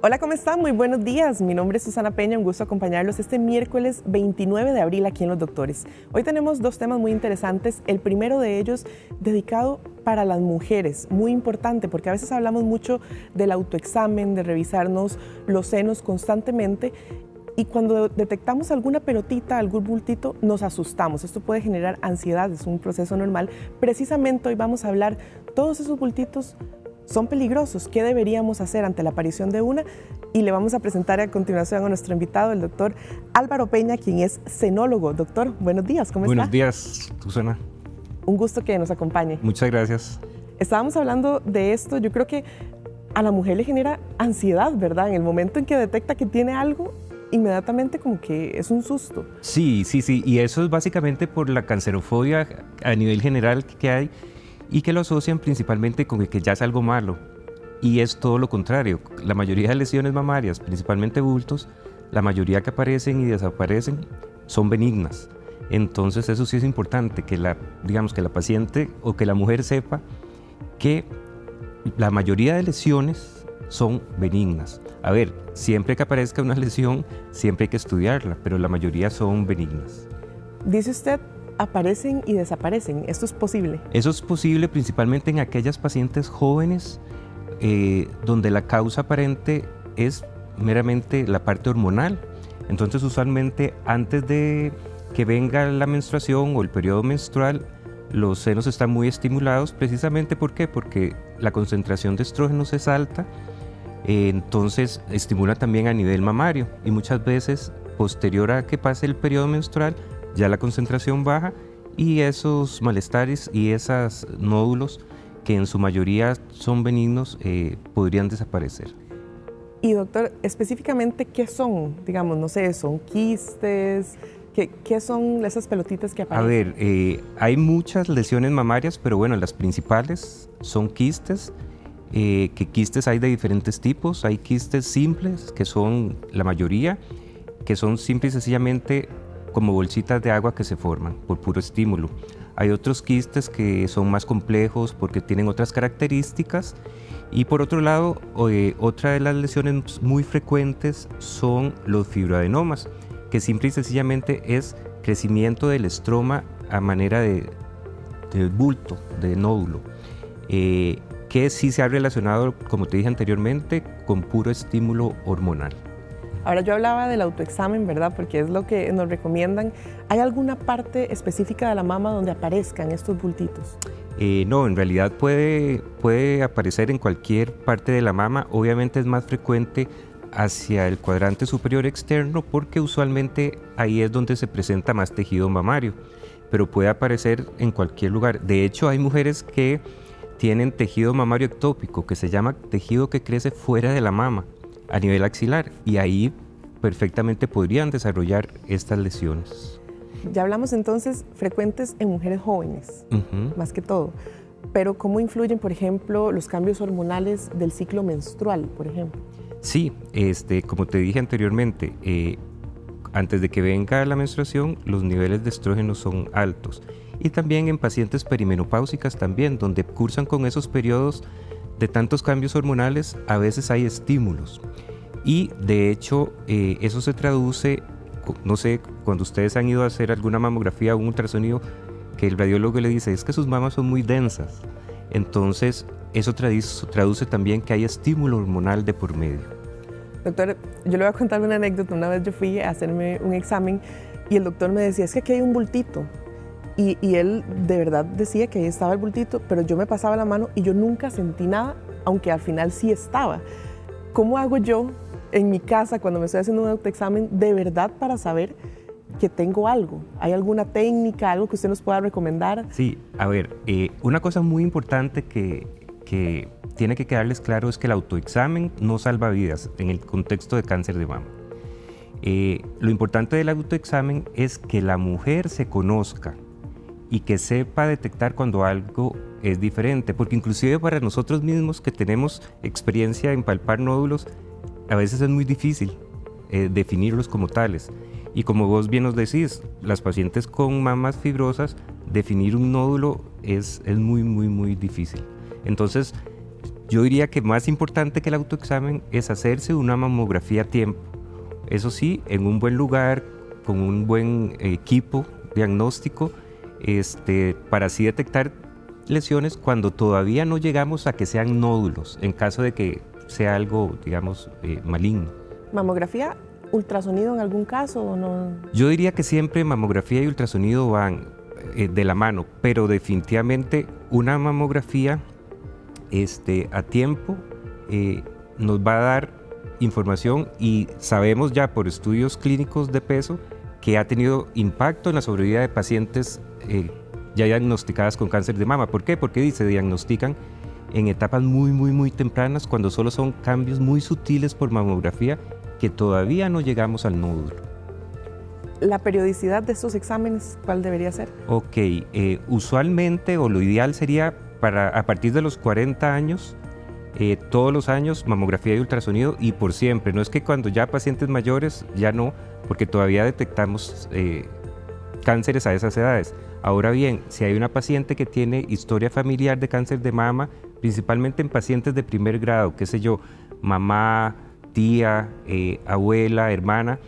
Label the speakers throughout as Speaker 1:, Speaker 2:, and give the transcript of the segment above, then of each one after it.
Speaker 1: Hola, ¿cómo están? Muy buenos días. Mi nombre es Susana Peña, un gusto acompañarlos este miércoles 29 de abril aquí en Los Doctores. Hoy tenemos dos temas muy interesantes. El primero de ellos dedicado para las mujeres, muy importante porque a veces hablamos mucho del autoexamen, de revisarnos los senos constantemente y cuando detectamos alguna pelotita, algún bultito, nos asustamos. Esto puede generar ansiedad, es un proceso normal. Precisamente hoy vamos a hablar todos esos bultitos. ¿Son peligrosos? ¿Qué deberíamos hacer ante la aparición de una? Y le vamos a presentar a continuación a nuestro invitado, el doctor Álvaro Peña, quien es senólogo. Doctor, buenos días, ¿cómo está?
Speaker 2: Buenos días, Susana.
Speaker 1: Un gusto que nos acompañe.
Speaker 2: Muchas gracias.
Speaker 1: Estábamos hablando de esto, yo creo que a la mujer le genera ansiedad, ¿verdad? En el momento en que detecta que tiene algo, inmediatamente como que es un susto.
Speaker 2: Sí, y eso es básicamente por la cancerofobia a nivel general que hay y que lo asocian principalmente con que ya es algo malo. Y es todo lo contrario. La mayoría de lesiones mamarias, principalmente bultos, la mayoría que aparecen y desaparecen son benignas. Entonces eso sí es importante, que la paciente o que la mujer sepa que la mayoría de lesiones son benignas. A ver, siempre que aparezca una lesión, siempre hay que estudiarla, pero la mayoría son benignas.
Speaker 1: Dice usted, aparecen y desaparecen. ¿Esto es posible?
Speaker 2: Eso es posible principalmente en aquellas pacientes jóvenes donde la causa aparente es meramente la parte hormonal. Entonces usualmente antes de que venga la menstruación o el periodo menstrual, los senos están muy estimulados precisamente ¿por qué? Porque la concentración de estrógenos es alta, entonces estimula también a nivel mamario y muchas veces posterior a que pase el periodo menstrual ya la concentración baja y esos malestares y esos nódulos que en su mayoría son benignos podrían desaparecer.
Speaker 1: Y doctor, específicamente, ¿qué son? Digamos, no sé, ¿son quistes? ¿Qué son esas pelotitas que aparecen?
Speaker 2: A ver, hay muchas lesiones mamarias, pero bueno, las principales son quistes, que quistes hay de diferentes tipos. Hay quistes simples, que son la mayoría, que son simple y sencillamente como bolsitas de agua que se forman por puro estímulo. Hay otros quistes que son más complejos porque tienen otras características. Y por otro lado, otra de las lesiones muy frecuentes son los fibroadenomas, que simple y sencillamente es crecimiento del estroma a manera de bulto, de nódulo, que sí se ha relacionado, como te dije anteriormente, con puro estímulo hormonal.
Speaker 1: Ahora yo hablaba del autoexamen, ¿verdad? Porque es lo que nos recomiendan. ¿Hay alguna parte específica de la mama donde aparezcan estos bultitos?
Speaker 2: No, en realidad puede aparecer en cualquier parte de la mama. Obviamente es más frecuente hacia el cuadrante superior externo porque usualmente ahí es donde se presenta más tejido mamario, pero puede aparecer en cualquier lugar. De hecho, hay mujeres que tienen tejido mamario ectópico, que se llama tejido que crece fuera de la mama, a nivel axilar, y ahí perfectamente podrían desarrollar estas lesiones.
Speaker 1: Ya hablamos entonces frecuentes en mujeres jóvenes, más que todo, pero ¿cómo influyen, por ejemplo, los cambios hormonales del ciclo menstrual, por ejemplo?
Speaker 2: Sí, como te dije anteriormente, antes de que venga la menstruación, los niveles de estrógeno son altos, y también en pacientes perimenopáusicas también, donde cursan con esos periodos de tantos cambios hormonales, a veces hay estímulos y de hecho eso se traduce, no sé, cuando ustedes han ido a hacer alguna mamografía o un ultrasonido, que el radiólogo le dice es que sus mamas son muy densas, entonces eso traduce también que hay estímulo hormonal de por medio.
Speaker 1: Doctor, yo le voy a contar una anécdota. Una vez yo fui a hacerme un examen y el doctor me decía, es que aquí hay un bultito. Y él de verdad decía que ahí estaba el bultito, pero yo me pasaba la mano y yo nunca sentí nada, aunque al final sí estaba. ¿Cómo hago yo en mi casa cuando me estoy haciendo un autoexamen de verdad para saber que tengo algo? ¿Hay alguna técnica, algo que usted nos pueda recomendar?
Speaker 2: Sí, a ver, una cosa muy importante que tiene que quedarles claro es que el autoexamen no salva vidas en el contexto de cáncer de mama. Lo importante del autoexamen es que la mujer se conozca y que sepa detectar cuando algo es diferente, porque inclusive para nosotros mismos que tenemos experiencia en palpar nódulos, a veces es muy difícil definirlos como tales. Y como vos bien nos decís, las pacientes con mamas fibrosas, definir un nódulo es muy difícil. Entonces, Yo diría que más importante que el autoexamen es hacerse una mamografía a tiempo. Eso sí, en un buen lugar, con un buen equipo diagnóstico, para así detectar lesiones cuando todavía no llegamos a que sean nódulos, en caso de que sea algo, digamos, maligno.
Speaker 1: ¿Mamografía, ultrasonido en algún caso o no?
Speaker 2: Yo diría que siempre mamografía y ultrasonido van de la mano, pero definitivamente una mamografía a tiempo nos va a dar información, y sabemos ya por estudios clínicos de peso que ha tenido impacto en la sobrevida de pacientes ya diagnosticadas con cáncer de mama. ¿Por qué? Porque se diagnostican en etapas muy tempranas, cuando solo son cambios muy sutiles por mamografía que todavía no llegamos al nódulo.
Speaker 1: ¿La periodicidad de estos exámenes cuál debería ser?
Speaker 2: Ok, usualmente, o lo ideal sería a partir de los 40 años, todos los años mamografía y ultrasonido, y por siempre. No es que cuando ya pacientes mayores ya no, porque todavía detectamos cánceres a esas edades. Ahora bien, si hay una paciente que tiene historia familiar de cáncer de mama, principalmente en pacientes de primer grado, qué sé yo, mamá, tía, abuela, hermana,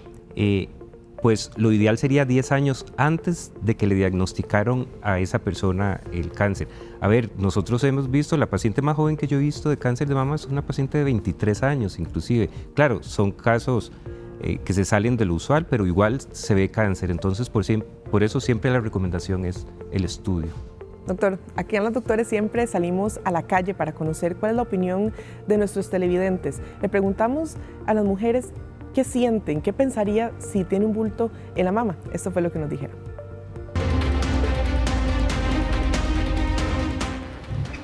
Speaker 2: pues lo ideal sería 10 años antes de que le diagnosticaron a esa persona el cáncer. A ver, nosotros hemos visto, la paciente más joven que yo he visto de cáncer de mama es una paciente de 23 años inclusive. Claro, son casos que se salen de lo usual, pero igual se ve cáncer. Entonces, por eso siempre la recomendación es el estudio.
Speaker 1: Doctor, aquí en Los Doctores siempre salimos a la calle para conocer cuál es la opinión de nuestros televidentes. Le preguntamos a las mujeres qué sienten, qué pensaría si tiene un bulto en la mama. Esto fue lo que nos dijeron.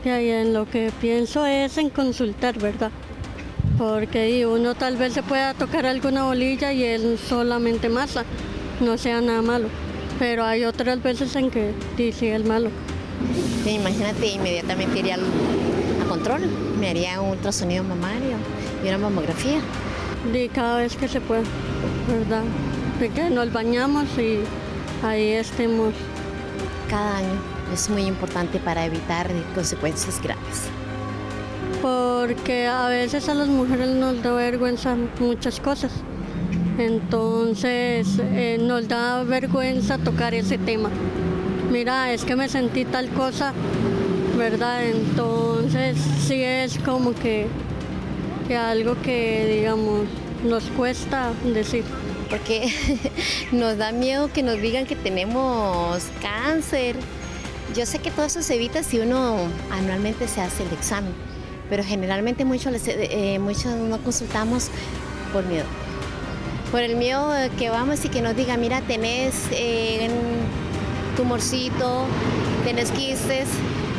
Speaker 3: En lo que pienso es en consultar, ¿verdad? Porque uno tal vez se pueda tocar alguna bolilla y es solamente masa, no sea nada malo. Pero hay otras veces en que sí es malo.
Speaker 4: Sí, imagínate, inmediatamente iría a control, me haría un ultrasonido mamario y una mamografía.
Speaker 3: Y cada vez que se pueda, ¿verdad? De que nos bañamos y ahí estemos.
Speaker 4: Cada año es muy importante para evitar consecuencias graves.
Speaker 3: Porque a veces a las mujeres nos da vergüenza muchas cosas. Entonces nos da vergüenza tocar ese tema. Mira, es que me sentí tal cosa, ¿verdad? Entonces sí es como que algo que, digamos, nos cuesta decir.
Speaker 4: Porque nos da miedo que nos digan que tenemos cáncer. Yo sé que todo eso se evita si uno anualmente se hace el examen, pero generalmente muchos no consultamos por miedo. Por el miedo de que vamos y que nos digan, mira, tenés tumorcito, tenés quistes,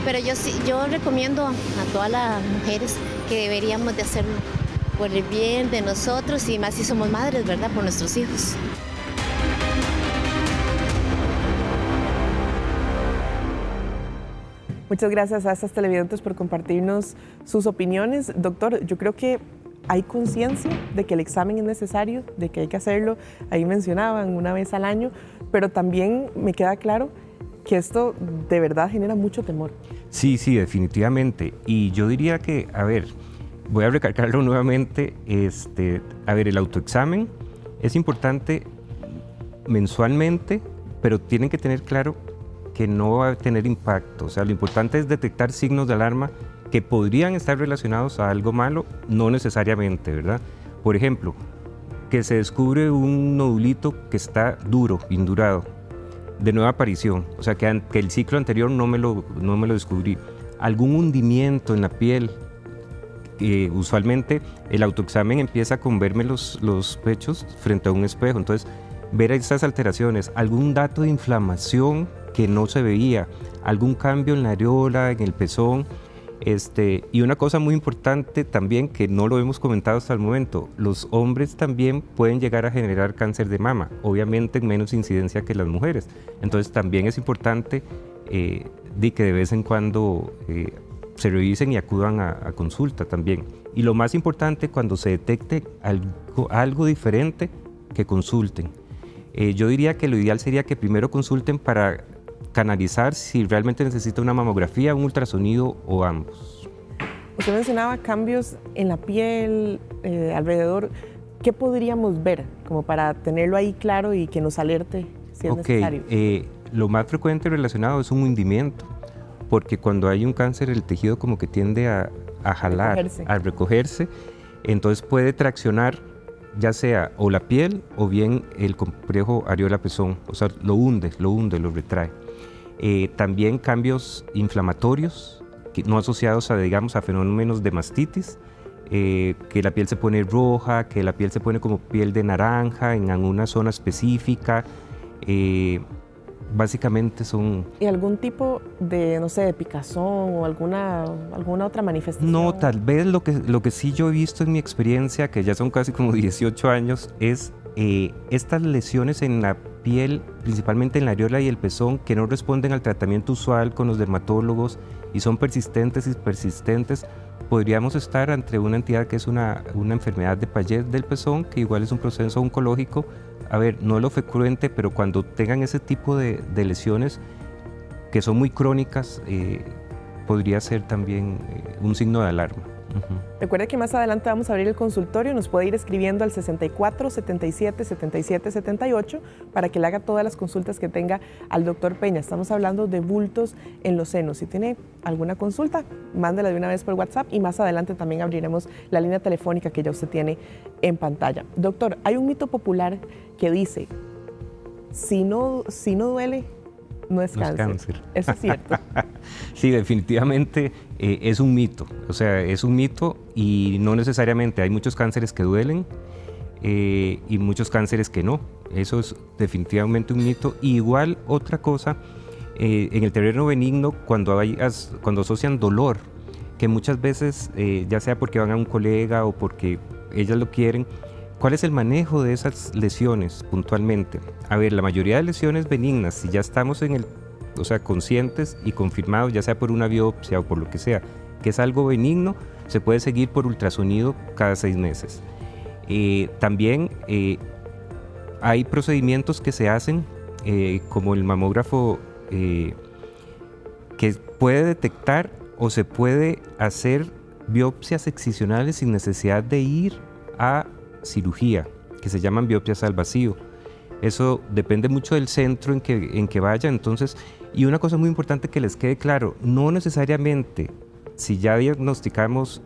Speaker 4: pero yo recomiendo a todas las mujeres que deberíamos de hacerlo por el bien de nosotros y más si somos madres, ¿verdad? Por nuestros hijos.
Speaker 1: Muchas gracias a estas televidentes por compartirnos sus opiniones. Doctor, yo creo que hay conciencia de que el examen es necesario, de que hay que hacerlo. Ahí mencionaban una vez al año, pero también me queda claro que esto de verdad genera mucho temor.
Speaker 2: Sí, definitivamente. Y yo diría que, a ver, voy a recalcarlo nuevamente, a ver, el autoexamen es importante mensualmente, pero tienen que tener claro que no va a tener impacto. O sea, lo importante es detectar signos de alarma que podrían estar relacionados a algo malo, no necesariamente, ¿verdad? Por ejemplo, que se descubre un nodulito que está duro, indurado, de nueva aparición, o sea, que el ciclo anterior no me lo descubrí. Algún hundimiento en la piel, usualmente el autoexamen empieza con verme los pechos frente a un espejo, entonces ver esas alteraciones, algún dato de inflamación que no se veía, algún cambio en la areola, en el pezón, y una cosa muy importante también que no lo hemos comentado hasta el momento, los hombres también pueden llegar a generar cáncer de mama, obviamente en menos incidencia que las mujeres, entonces también es importante que de vez en cuando se revisen y acudan a consulta también. Y lo más importante, cuando se detecte algo diferente, que consulten. Yo diría que lo ideal sería que primero consulten para canalizar si realmente necesita una mamografía, un ultrasonido o ambos.
Speaker 1: Usted mencionaba cambios en la piel, alrededor. ¿Qué podríamos ver como para tenerlo ahí claro y que nos alerte si es necesario?
Speaker 2: Lo más frecuente relacionado es un hundimiento, porque cuando hay un cáncer el tejido como que tiende a jalar, a recogerse, entonces puede traccionar ya sea o la piel o bien el complejo areola-pezón, o sea, lo hunde, lo retrae. También cambios inflamatorios, no asociados a, digamos, a fenómenos de mastitis, que la piel se pone roja, que la piel se pone como piel de naranja en alguna zona específica. Básicamente son...
Speaker 1: ¿Y algún tipo de, no sé, de picazón o alguna otra manifestación?
Speaker 2: No, tal vez lo que sí yo he visto en mi experiencia, que ya son casi como 18 años, es estas lesiones en la piel, principalmente en la areola y el pezón, que no responden al tratamiento usual con los dermatólogos y son persistentes y persistentes. Podríamos estar ante una entidad que es una enfermedad de Payet del pezón, que igual es un proceso oncológico. A ver, no es lo frecuente, pero cuando tengan ese tipo de lesiones que son muy crónicas, podría ser también un signo de alarma.
Speaker 1: Recuerde que más adelante vamos a abrir el consultorio, nos puede ir escribiendo al 64 77 77 78 para que le haga todas las consultas que tenga al doctor Peña. Estamos hablando de bultos en los senos. Si tiene alguna consulta, mándela de una vez por WhatsApp y más adelante también abriremos la línea telefónica que ya usted tiene en pantalla. Doctor, hay un mito popular que dice, si no duele, no es cáncer. ¿Eso es cierto?
Speaker 2: Sí, definitivamente es un mito. O sea, es un mito y no necesariamente. Hay muchos cánceres que duelen y muchos cánceres que no. Eso es definitivamente un mito. Y igual otra cosa, en el terreno benigno, cuando asocian dolor, que muchas veces, ya sea porque van a un colega o porque ellas lo quieren, ¿cuál es el manejo de esas lesiones puntualmente? A ver, la mayoría de lesiones benignas, si ya estamos conscientes y confirmados, ya sea por una biopsia o por lo que sea, que es algo benigno, se puede seguir por ultrasonido cada 6 meses. También hay procedimientos que se hacen, como el mamógrafo, que puede detectar o se puede hacer biopsias excisionales sin necesidad de ir a cirugía, que se llaman biopsias al vacío. Eso depende mucho del centro en que vaya. Entonces, y una cosa muy importante que les quede claro, no necesariamente si ya diagnosticamos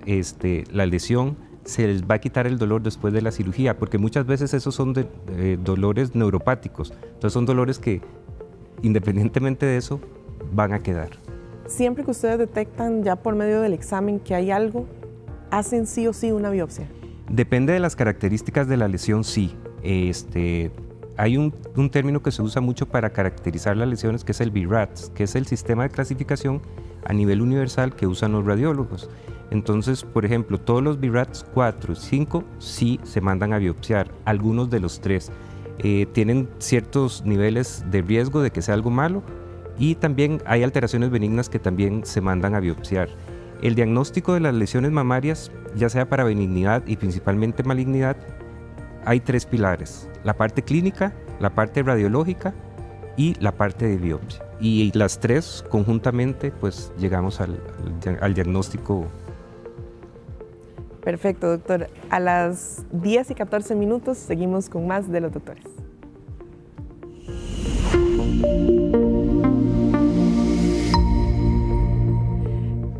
Speaker 2: la lesión, se les va a quitar el dolor después de la cirugía, porque muchas veces esos son dolores neuropáticos. Entonces son dolores que, independientemente de eso, van a quedar.
Speaker 1: Siempre que ustedes detectan ya por medio del examen que hay algo, ¿hacen sí o sí una biopsia?
Speaker 2: Depende de las características de la lesión, sí. Hay un término que se usa mucho para caracterizar las lesiones, que es el BI-RADS, que es el sistema de clasificación a nivel universal que usan los radiólogos. Entonces, por ejemplo, todos los BI-RADS 4 y 5 sí se mandan a biopsiar, algunos de los 3. Tienen ciertos niveles de riesgo de que sea algo malo y también hay alteraciones benignas que también se mandan a biopsiar. El diagnóstico de las lesiones mamarias, ya sea para benignidad y principalmente malignidad, hay 3 pilares: la parte clínica, la parte radiológica y la parte de biopsia. Y las 3 conjuntamente, pues llegamos al diagnóstico.
Speaker 1: Perfecto, doctor. A las 10 y 14 minutos seguimos con más de los doctores.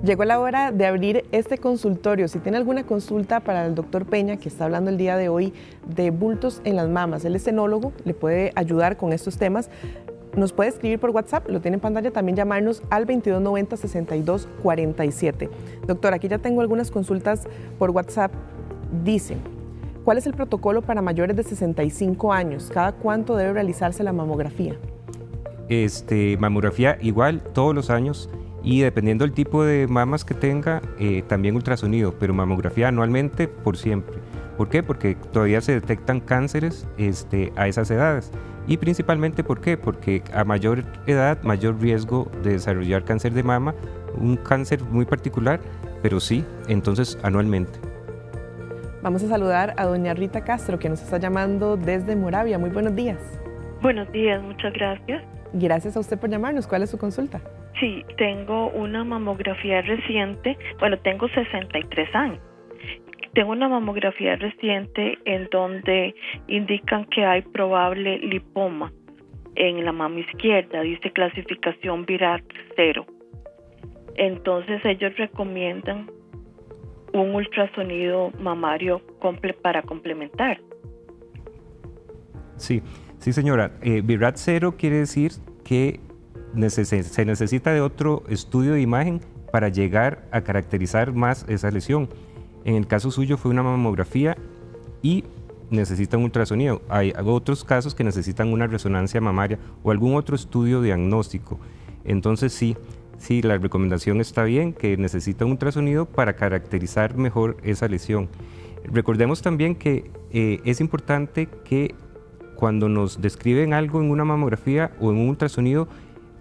Speaker 1: Llegó la hora de abrir este consultorio. Si tiene alguna consulta para el doctor Peña, que está hablando el día de hoy de bultos en las mamas, él es enólogo, le puede ayudar con estos temas. Nos puede escribir por WhatsApp, lo tiene en pantalla, también llamarnos al 2290-6247. Doctor, aquí ya tengo algunas consultas por WhatsApp. Dicen, ¿cuál es el protocolo para mayores de 65 años? ¿Cada cuánto debe realizarse la mamografía?
Speaker 2: Mamografía igual todos los años. Y dependiendo del tipo de mamas que tenga, también ultrasonido, pero mamografía anualmente por siempre. ¿Por qué? Porque todavía se detectan cánceres a esas edades. Y principalmente, ¿por qué? Porque a mayor edad, mayor riesgo de desarrollar cáncer de mama, un cáncer muy particular, pero sí, entonces anualmente.
Speaker 1: Vamos a saludar a doña Rita Castro, que nos está llamando desde Moravia. Muy buenos días.
Speaker 5: Buenos días, muchas gracias.
Speaker 1: Gracias a usted por llamarnos. ¿Cuál es su consulta?
Speaker 5: Sí, tengo una mamografía reciente, bueno, tengo 63 años. Tengo una mamografía reciente en donde indican que hay probable lipoma en la mama izquierda, dice clasificación Virat 0. Entonces ellos recomiendan un ultrasonido mamario para complementar.
Speaker 2: Sí, sí señora. Virat 0 quiere decir que se necesita de otro estudio de imagen para llegar a caracterizar más esa lesión. En el caso suyo fue una mamografía y necesita un ultrasonido. Hay otros casos que necesitan una resonancia mamaria o algún otro estudio diagnóstico. Entonces sí, la recomendación está bien, que necesita un ultrasonido para caracterizar mejor esa lesión. Recordemos también que es importante que cuando nos describen algo en una mamografía o en un ultrasonido,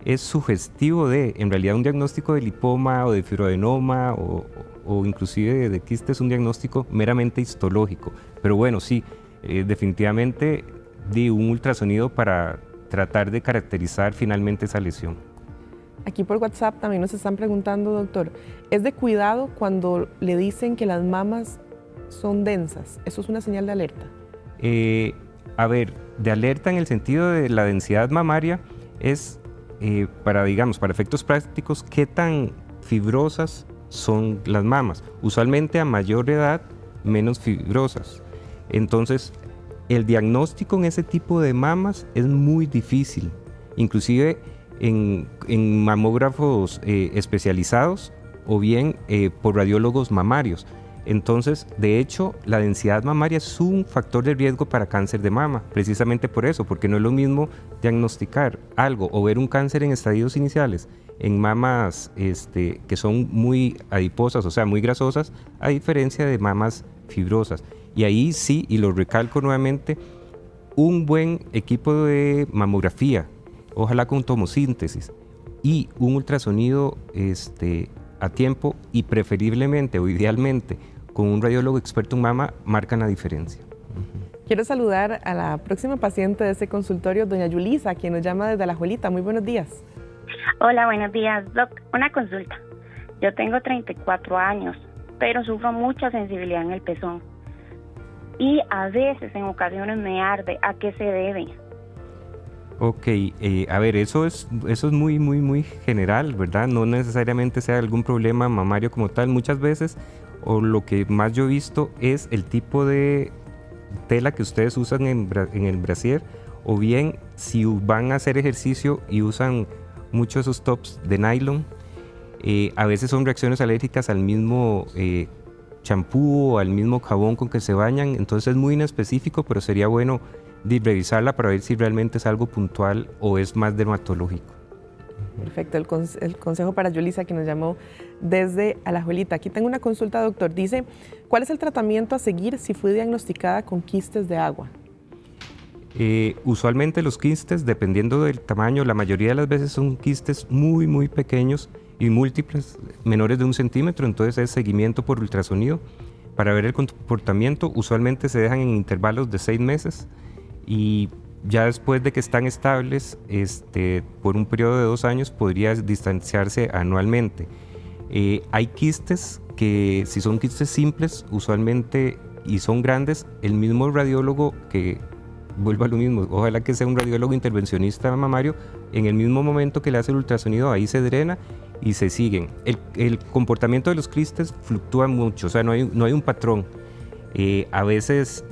Speaker 2: es sugestivo de, en realidad, un diagnóstico de lipoma o de fibroadenoma o inclusive de quistes, un diagnóstico meramente histológico. Pero bueno, sí, definitivamente di un ultrasonido para tratar de caracterizar finalmente esa lesión.
Speaker 1: Aquí por WhatsApp también nos están preguntando, doctor, ¿es de cuidado cuando le dicen que las mamas son densas? ¿Eso es una señal de alerta?
Speaker 2: A ver, de alerta en el sentido de la densidad mamaria es para efectos prácticos, qué tan fibrosas son las mamas. Usualmente a mayor edad, menos fibrosas. Entonces, el diagnóstico en ese tipo de mamas es muy difícil. Inclusive en mamógrafos especializados o bien por radiólogos mamarios. Entonces, de hecho, la densidad mamaria es un factor de riesgo para cáncer de mama, precisamente por eso, porque no es lo mismo diagnosticar algo o ver un cáncer en estadios iniciales en mamas que son muy adiposas, o sea, muy grasosas, a diferencia de mamas fibrosas. Y ahí sí, y lo recalco nuevamente, un buen equipo de mamografía, ojalá con tomosíntesis, y un ultrasonido a tiempo y preferiblemente o idealmente con un radiólogo experto en mama marcan la diferencia.
Speaker 1: Quiero saludar a la próxima paciente de este consultorio, doña Yulisa, quien nos llama desde Alajuelita. Muy buenos días.
Speaker 6: Hola, buenos días, Doc. Una consulta. Yo tengo 34 años, pero sufro mucha sensibilidad en el pezón. Y a veces, en ocasiones, me arde. ¿A qué se debe?
Speaker 2: Ok, a ver, eso es muy, muy, muy general, ¿verdad? No necesariamente sea algún problema mamario como tal. Muchas veces, o lo que más yo he visto, es el tipo de tela que ustedes usan en el brasier, o bien si van a hacer ejercicio y usan mucho esos tops de nylon, a veces son reacciones alérgicas al mismo champú o al mismo jabón con que se bañan, entonces es muy inespecífico, pero sería bueno revisarla para ver si realmente es algo puntual o es más dermatológico.
Speaker 1: Perfecto, el consejo para Yulisa, que nos llamó desde Alajuelita. Aquí tengo una consulta, doctor. Dice, ¿cuál es el tratamiento a seguir si fui diagnosticada con quistes de agua?
Speaker 2: Usualmente los quistes, dependiendo del tamaño, la mayoría de las veces son quistes muy, muy pequeños y múltiples, menores de 1 centímetro, entonces es seguimiento por ultrasonido para ver el comportamiento. Usualmente se dejan en intervalos de 6 meses y ya después de que están estables, por un periodo de 2 años, podría distanciarse anualmente. Hay quistes que, si son quistes simples, usualmente, y son grandes, el mismo radiólogo que, vuelvo a lo mismo, ojalá que sea un radiólogo intervencionista mamario, en el mismo momento que le hace el ultrasonido, ahí se drena y se siguen. El comportamiento de los quistes fluctúa mucho, o sea, no hay un patrón. A veces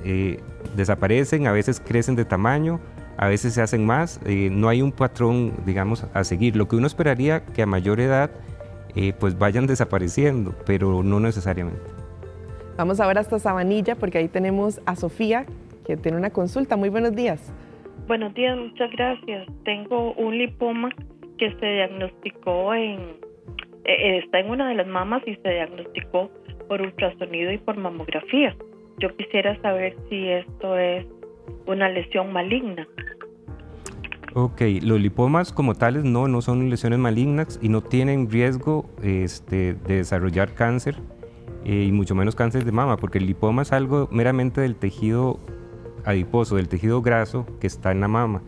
Speaker 2: desaparecen, a veces crecen de tamaño, a veces se hacen más, no hay un patrón, digamos, a seguir. Lo que uno esperaría que a mayor edad pues vayan desapareciendo, pero no necesariamente.
Speaker 1: Vamos ahora hasta Sabanilla porque ahí tenemos a Sofía, que tiene una consulta. Muy buenos días.
Speaker 5: Buenos días, muchas gracias. Tengo un lipoma que se diagnosticó está en una de las mamas y se diagnosticó por ultrasonido y por mamografía. Yo quisiera saber si esto es una lesión maligna.
Speaker 2: Ok, los lipomas como tales no son lesiones malignas y no tienen riesgo de desarrollar cáncer y mucho menos cáncer de mama, porque el lipoma es algo meramente del tejido adiposo, del tejido graso que está en la mama.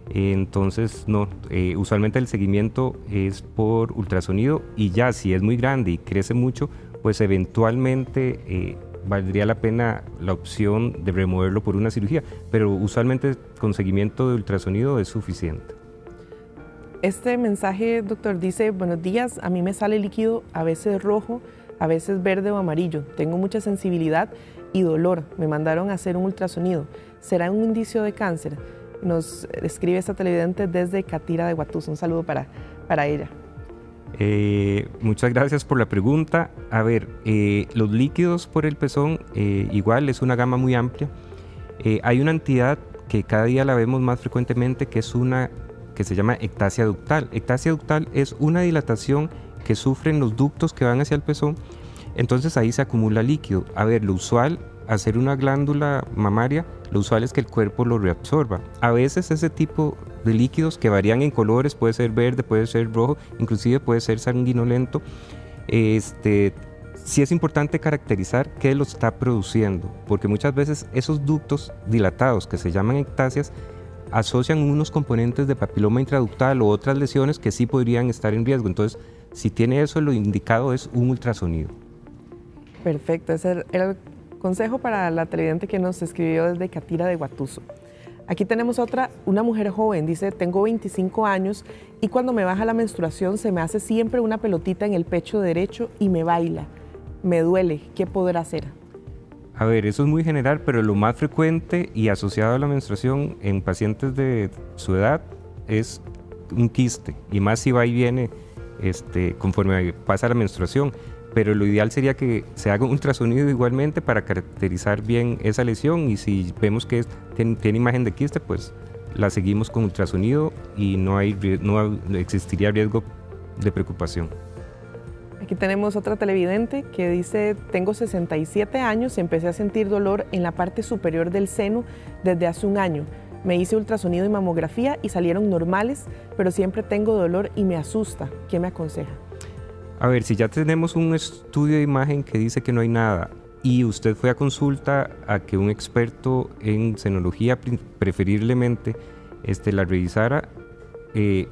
Speaker 2: Entonces, no, usualmente el seguimiento es por ultrasonido y ya si es muy grande y crece mucho, pues eventualmente valdría la pena la opción de removerlo por una cirugía, pero usualmente con seguimiento de ultrasonido es suficiente.
Speaker 1: Este mensaje, doctor, dice: buenos días, a mí me sale líquido, a veces rojo, a veces verde o amarillo. Tengo mucha sensibilidad y dolor. Me mandaron a hacer un ultrasonido. ¿Será un indicio de cáncer? Nos escribe esta televidente desde Catira de Guatuso. Un saludo para ella.
Speaker 2: Muchas gracias por la pregunta. A ver, los líquidos por el pezón, igual es una gama muy amplia. Hay una entidad que cada día la vemos más frecuentemente, que es una que se llama ectasia ductal. Ectasia ductal es una dilatación que sufren los ductos que van hacia el pezón, entonces ahí se acumula líquido. A ver, lo usual, hacer una glándula mamaria, lo usual es que el cuerpo lo reabsorba. A veces ese tipo de líquidos que varían en colores, puede ser verde, puede ser rojo, inclusive puede ser sanguinolento, sí es importante caracterizar qué lo está produciendo, porque muchas veces esos ductos dilatados que se llaman ectasias asocian unos componentes de papiloma intraductal o otras lesiones que sí podrían estar en riesgo. Entonces, si tiene eso, lo indicado es un ultrasonido.
Speaker 1: Perfecto, ese era el consejo para la televidente que nos escribió desde Catira de Guatuso. Aquí tenemos otra, una mujer joven, dice: tengo 25 años y cuando me baja la menstruación se me hace siempre una pelotita en el pecho derecho y me baila. Me duele, ¿qué podrá hacer?
Speaker 2: A ver, eso es muy general, pero lo más frecuente y asociado a la menstruación en pacientes de su edad es un quiste, y más si va y viene conforme pasa la menstruación. Pero lo ideal sería que se haga un ultrasonido igualmente para caracterizar bien esa lesión, y si vemos que tiene imagen de quiste, pues la seguimos con ultrasonido y no existiría riesgo de preocupación.
Speaker 1: Aquí tenemos otra televidente que dice: tengo 67 años y empecé a sentir dolor en la parte superior del seno desde hace un año. Me hice ultrasonido y mamografía y salieron normales, pero siempre tengo dolor y me asusta. ¿Qué me aconseja?
Speaker 2: A ver, si ya tenemos un estudio de imagen que dice que no hay nada y usted fue a consulta a que un experto en senología preferiblemente la revisara,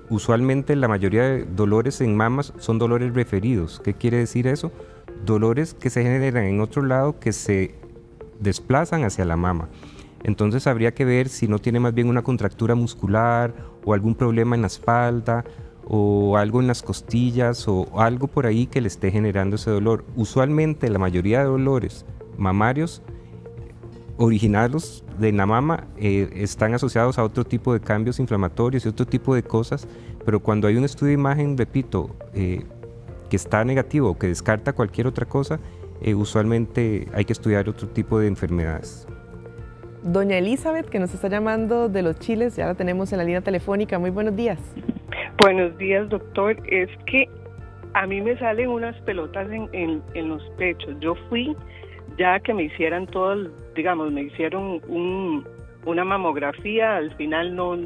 Speaker 2: usualmente la mayoría de dolores en mamas son dolores referidos. ¿Qué quiere decir eso? Dolores que se generan en otro lado que se desplazan hacia la mama. Entonces habría que ver si no tiene más bien una contractura muscular o algún problema en la espalda o algo en las costillas o algo por ahí que le esté generando ese dolor. Usualmente la mayoría de dolores mamarios originados de la mama están asociados a otro tipo de cambios inflamatorios y otro tipo de cosas, pero cuando hay un estudio de imagen, repito, que está negativo o que descarta cualquier otra cosa, usualmente hay que estudiar otro tipo de enfermedades.
Speaker 1: Doña Elizabeth, que nos está llamando de Los Chiles, ya la tenemos en la línea telefónica. Muy buenos días.
Speaker 7: Buenos días, doctor. Es que a mí me salen unas pelotas en los pechos. Yo fui ya que me hicieran me hicieron una mamografía, al final no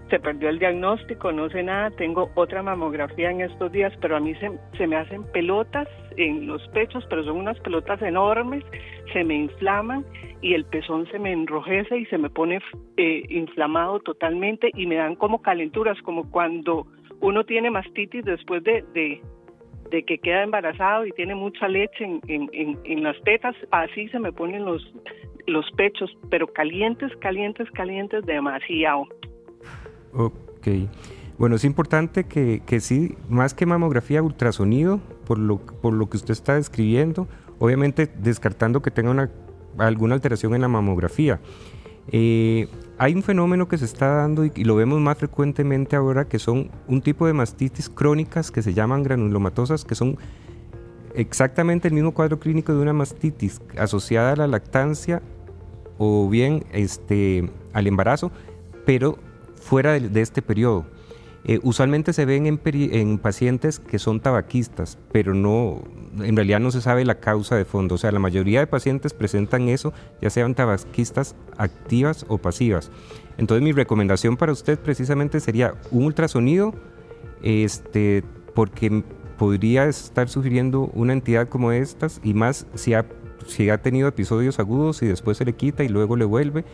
Speaker 7: se perdió el diagnóstico, no sé nada, tengo otra mamografía en estos días, pero a mí se me hacen pelotas en los pechos, pero son unas pelotas enormes, se me inflaman y el pezón se me enrojece y se me pone inflamado totalmente y me dan como calenturas, como cuando uno tiene mastitis después de que queda embarazado y tiene mucha leche en las tetas, así se me ponen los pechos, pero calientes demasiado.
Speaker 2: Ok, bueno, es importante que sí, más que mamografía, ultrasonido, por lo que usted está describiendo, obviamente descartando que tenga alguna alteración en la mamografía. Hay un fenómeno que se está dando y lo vemos más frecuentemente ahora, que son un tipo de mastitis crónicas que se llaman granulomatosas, que son exactamente el mismo cuadro clínico de una mastitis asociada a la lactancia o bien al embarazo, pero fuera de este periodo. Usualmente se ven en pacientes que son tabaquistas, pero en realidad no se sabe la causa de fondo. O sea, la mayoría de pacientes presentan eso, ya sean tabaquistas activas o pasivas. Entonces mi recomendación para usted precisamente sería un ultrasonido, porque podría estar sugiriendo una entidad como estas, y más si ha tenido episodios agudos y después se le quita y luego le vuelve.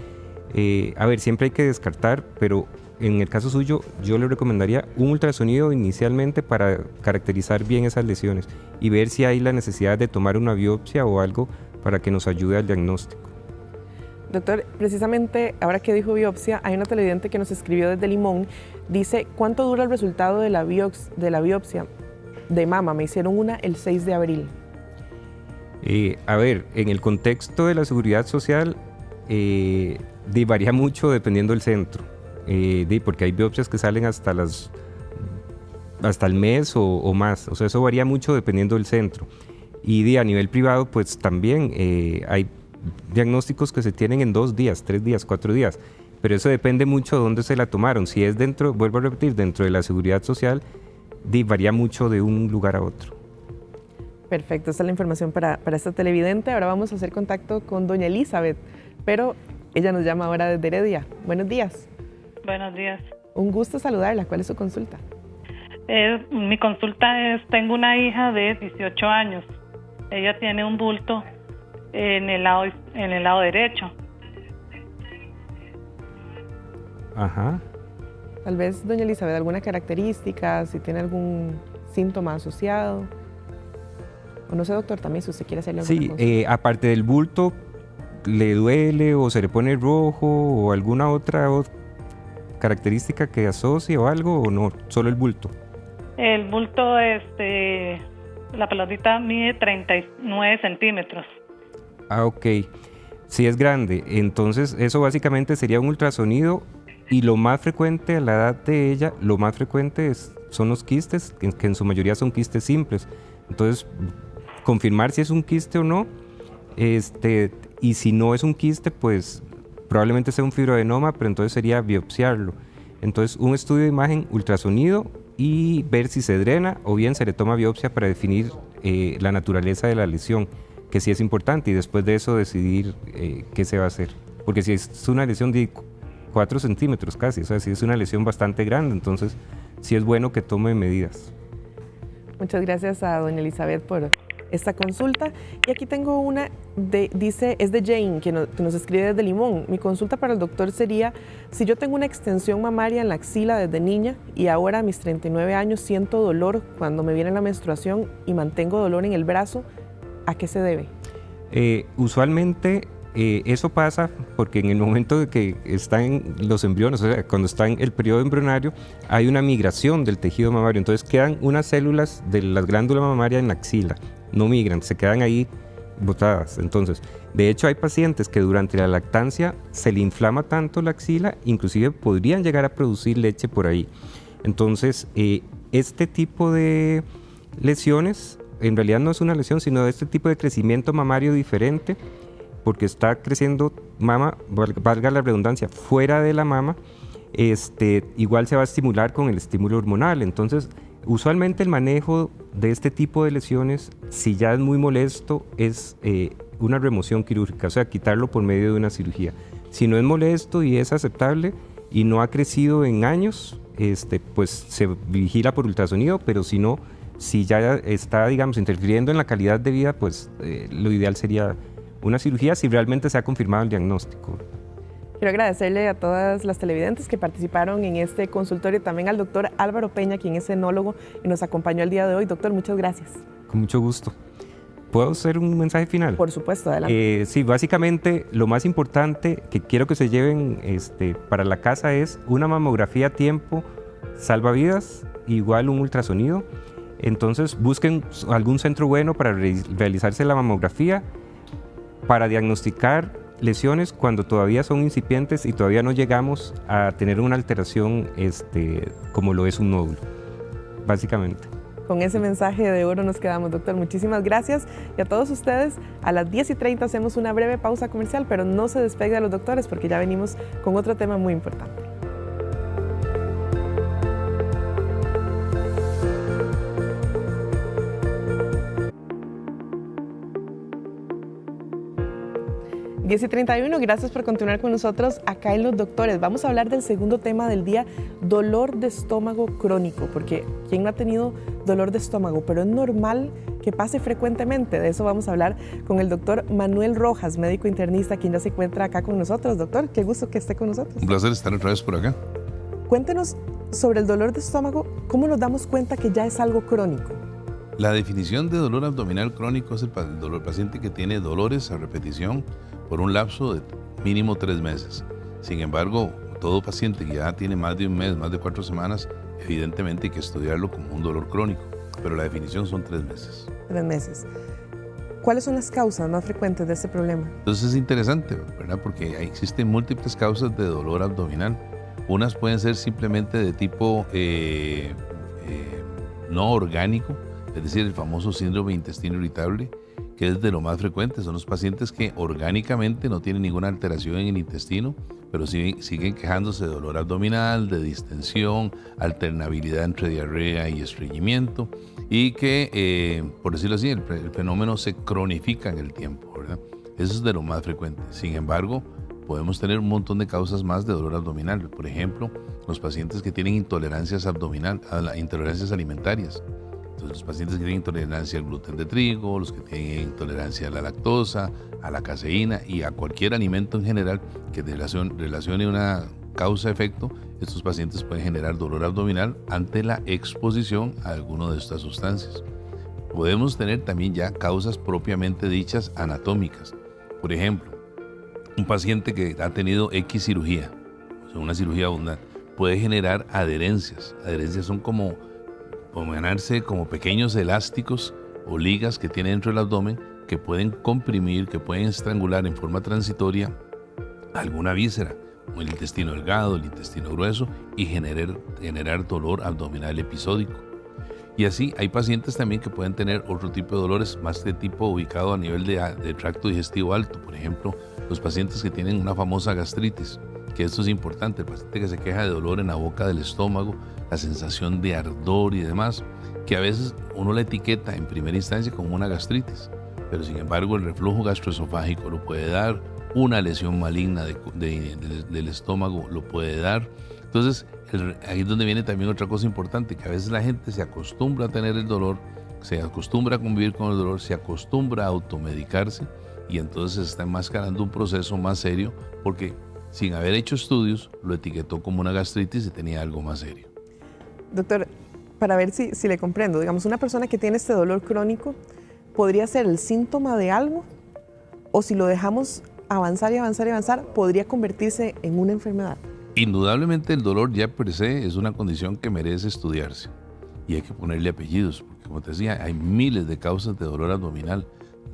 Speaker 2: A ver, siempre hay que descartar, pero en el caso suyo, yo le recomendaría un ultrasonido inicialmente para caracterizar bien esas lesiones y ver si hay la necesidad de tomar una biopsia o algo para que nos ayude al diagnóstico.
Speaker 1: Doctor, precisamente ahora que dijo biopsia, hay una televidente que nos escribió desde Limón. Dice, ¿cuánto dura el resultado de la biopsia de mama? Me hicieron una el 6 de abril.
Speaker 2: A ver, en el contexto de la seguridad social, varía mucho dependiendo del centro, porque hay biopsias que salen hasta el mes o más, o sea, eso varía mucho dependiendo del centro. Y a nivel privado, pues también hay diagnósticos que se tienen en 2 días, 3 días, 4 días, pero eso depende mucho de dónde se la tomaron. Si es dentro, vuelvo a repetir, dentro de la seguridad social, varía mucho de un lugar a otro.
Speaker 1: Perfecto, esta es la información para esta televidente. Ahora vamos a hacer contacto con doña Elizabeth, pero ella nos llama ahora desde Heredia. Buenos días.
Speaker 8: Buenos días.
Speaker 1: Un gusto saludarla. ¿Cuál es su consulta?
Speaker 8: Mi consulta es, tengo una hija de 18 años. Ella tiene un bulto en el lado derecho.
Speaker 2: Ajá.
Speaker 1: Tal vez, doña Elizabeth, alguna característica, si tiene algún síntoma asociado. O no sé, doctor, también si usted quiere hacerle alguna cosa.
Speaker 2: Sí, aparte del bulto, ¿le duele o se le pone rojo o alguna otra característica que asocie o algo, o no, solo el bulto?
Speaker 8: El bulto, la pelotita mide 39 centímetros.
Speaker 2: Ah, ok. Sí, es grande. Entonces, eso básicamente sería un ultrasonido, y lo más frecuente a la edad de ella, lo más frecuente son los quistes, que en su mayoría son quistes simples. Entonces, confirmar si es un quiste o no, y si no es un quiste, pues probablemente sea un fibroadenoma, pero entonces sería biopsiarlo. Entonces, un estudio de imagen, ultrasonido, y ver si se drena o bien se le toma biopsia para definir la naturaleza de la lesión, que sí es importante, y después de eso decidir qué se va a hacer. Porque si es una lesión de 4 centímetros casi, o sea, si es una lesión bastante grande, entonces sí es bueno que tome medidas.
Speaker 1: Muchas gracias a doña Elizabeth por esta consulta. Y aquí tengo una, es de Jane, que nos escribe desde Limón. Mi consulta para el doctor sería, si yo tengo una extensión mamaria en la axila desde niña y ahora a mis 39 años siento dolor cuando me viene la menstruación y mantengo dolor en el brazo, ¿a qué se debe?
Speaker 2: Usualmente eso pasa porque en el momento de que están los embriones, o sea, cuando está en el periodo embrionario, hay una migración del tejido mamario, entonces quedan unas células de las glándulas mamarias en la axila, no migran, se quedan ahí botadas. Entonces, de hecho hay pacientes que durante la lactancia se le inflama tanto la axila, inclusive podrían llegar a producir leche por ahí. Entonces, este tipo de lesiones en realidad no es una lesión, sino este tipo de crecimiento mamario diferente, porque está creciendo mama, valga la redundancia, fuera de la mama, igual se va a estimular con el estímulo hormonal. Entonces, usualmente el manejo de este tipo de lesiones, si ya es muy molesto, es una remoción quirúrgica, o sea, quitarlo por medio de una cirugía. Si no es molesto y es aceptable y no ha crecido en años, pues se vigila por ultrasonido, pero si no, si ya está, digamos, interfiriendo en la calidad de vida, pues lo ideal sería una cirugía si realmente se ha confirmado el diagnóstico.
Speaker 1: Quiero agradecerle a todas las televidentes que participaron en este consultorio, también al doctor Álvaro Peña, quien es enólogo y nos acompañó el día de hoy. Doctor, muchas gracias.
Speaker 2: Con mucho gusto. ¿Puedo hacer un mensaje final?
Speaker 1: Por supuesto, adelante.
Speaker 2: Sí, básicamente lo más importante que quiero que se lleven para la casa es una mamografía a tiempo, salva vidas, igual un ultrasonido. Entonces busquen algún centro bueno para realizarse la mamografía, para diagnosticar lesiones cuando todavía son incipientes y todavía no llegamos a tener una alteración como lo es un nódulo, básicamente.
Speaker 1: Con ese mensaje de oro nos quedamos, doctor. Muchísimas gracias. Y a todos ustedes, a las 10:30 hacemos una breve pausa comercial, pero no se despegue de los doctores porque ya venimos con otro tema muy importante. Y 31, gracias por continuar con nosotros acá en Los Doctores. Vamos a hablar del segundo tema del día, dolor de estómago crónico, porque ¿quién no ha tenido dolor de estómago? Pero es normal que pase frecuentemente. De eso vamos a hablar con el doctor Manuel Rojas, médico internista, quien ya se encuentra acá con nosotros. Doctor, qué gusto que esté con nosotros.
Speaker 9: Un placer estar otra vez por acá.
Speaker 1: Cuéntenos sobre el dolor de estómago, ¿cómo nos damos cuenta que ya es algo crónico?
Speaker 9: La definición de dolor abdominal crónico es el paciente que tiene dolores a repetición por un lapso de mínimo 3 meses. Sin embargo, todo paciente que ya tiene más de un mes, más de 4 semanas, evidentemente hay que estudiarlo como un dolor crónico, pero la definición son 3 meses.
Speaker 1: 3 meses. ¿Cuáles son las causas más frecuentes de este problema?
Speaker 9: Entonces es interesante, ¿verdad? Porque existen múltiples causas de dolor abdominal. Unas pueden ser simplemente de tipo no orgánico, es decir, el famoso síndrome de intestino irritable, que es de lo más frecuente. Son los pacientes que orgánicamente no tienen ninguna alteración en el intestino, pero siguen quejándose de dolor abdominal, de distensión, alternabilidad entre diarrea y estreñimiento, y que, por decirlo así, el fenómeno se cronifica en el tiempo, ¿verdad? Eso es de lo más frecuente. Sin embargo, podemos tener un montón de causas más de dolor abdominal. Por ejemplo, los pacientes que tienen intolerancias alimentarias. Entonces, los pacientes que tienen intolerancia al gluten de trigo, los que tienen intolerancia a la lactosa, a la caseína y a cualquier alimento en general que relacione una causa-efecto, estos pacientes pueden generar dolor abdominal ante la exposición a alguna de estas sustancias. Podemos tener también ya causas propiamente dichas anatómicas. Por ejemplo, un paciente que ha tenido X cirugía, o sea, una cirugía abdominal, puede generar adherencias. Adherencias son como ganarse como pequeños elásticos o ligas que tiene dentro del abdomen que pueden comprimir, que pueden estrangular en forma transitoria alguna víscera, como el intestino delgado, el intestino grueso, y generar dolor abdominal episódico. Y así hay pacientes también que pueden tener otro tipo de dolores más de tipo ubicado a nivel de tracto digestivo alto. Por ejemplo, los pacientes que tienen una famosa gastritis, que esto es importante, el paciente que se queja de dolor en la boca del estómago, la sensación de ardor y demás, que a veces uno la etiqueta en primera instancia como una gastritis, pero sin embargo el reflujo gastroesofágico lo puede dar, una lesión maligna del estómago lo puede dar. Entonces, ahí es donde viene también otra cosa importante, que a veces la gente se acostumbra a tener el dolor, se acostumbra a convivir con el dolor, se acostumbra a automedicarse y entonces está enmascarando un proceso más serio porque sin haber hecho estudios lo etiquetó como una gastritis y tenía algo más serio.
Speaker 1: Doctor, para ver si le comprendo, digamos, una persona que tiene este dolor crónico, ¿podría ser el síntoma de algo? ¿O si lo dejamos avanzar y avanzar y avanzar, podría convertirse en una enfermedad?
Speaker 9: Indudablemente el dolor ya per se es una condición que merece estudiarse y hay que ponerle apellidos, porque como te decía, hay miles de causas de dolor abdominal.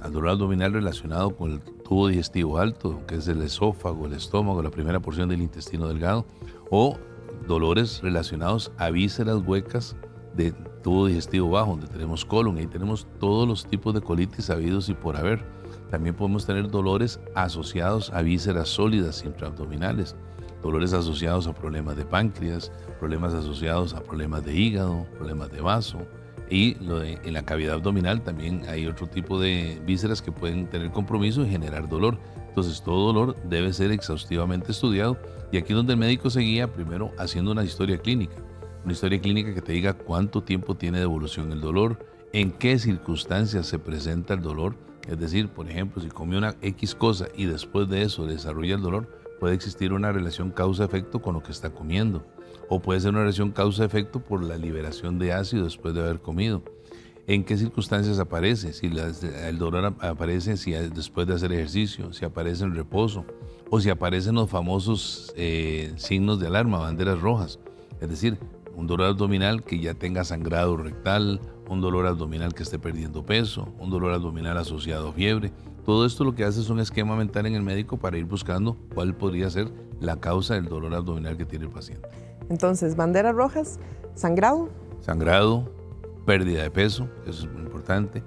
Speaker 9: El dolor abdominal relacionado con el tubo digestivo alto, que es el esófago, el estómago, la primera porción del intestino delgado, o dolores relacionados a vísceras huecas de tubo digestivo bajo, donde tenemos colon, ahí tenemos todos los tipos de colitis habidos y por haber. También podemos tener dolores asociados a vísceras sólidas intraabdominales, dolores asociados a problemas de páncreas, problemas asociados a problemas de hígado, problemas de vaso, y en la cavidad abdominal también hay otro tipo de vísceras que pueden tener compromiso y generar dolor. Entonces todo dolor debe ser exhaustivamente estudiado y aquí es donde el médico se guía primero haciendo una historia clínica que te diga cuánto tiempo tiene de evolución el dolor, en qué circunstancias se presenta el dolor. Es decir, por ejemplo, si comió una X cosa y después de eso desarrolla el dolor, puede existir una relación causa-efecto con lo que está comiendo. O puede ser una relación causa-efecto por la liberación de ácido después de haber comido. ¿En qué circunstancias aparece? Si el dolor aparece después de hacer ejercicio, si aparece en reposo, o si aparecen los famosos signos de alarma, banderas rojas. Es decir, un dolor abdominal que ya tenga sangrado rectal, un dolor abdominal que esté perdiendo peso, un dolor abdominal asociado a fiebre. Todo esto lo que hace es un esquema mental en el médico para ir buscando cuál podría ser la causa del dolor abdominal que tiene el paciente.
Speaker 1: Entonces, banderas rojas, sangrado.
Speaker 9: Sangrado, pérdida de peso, eso es muy importante.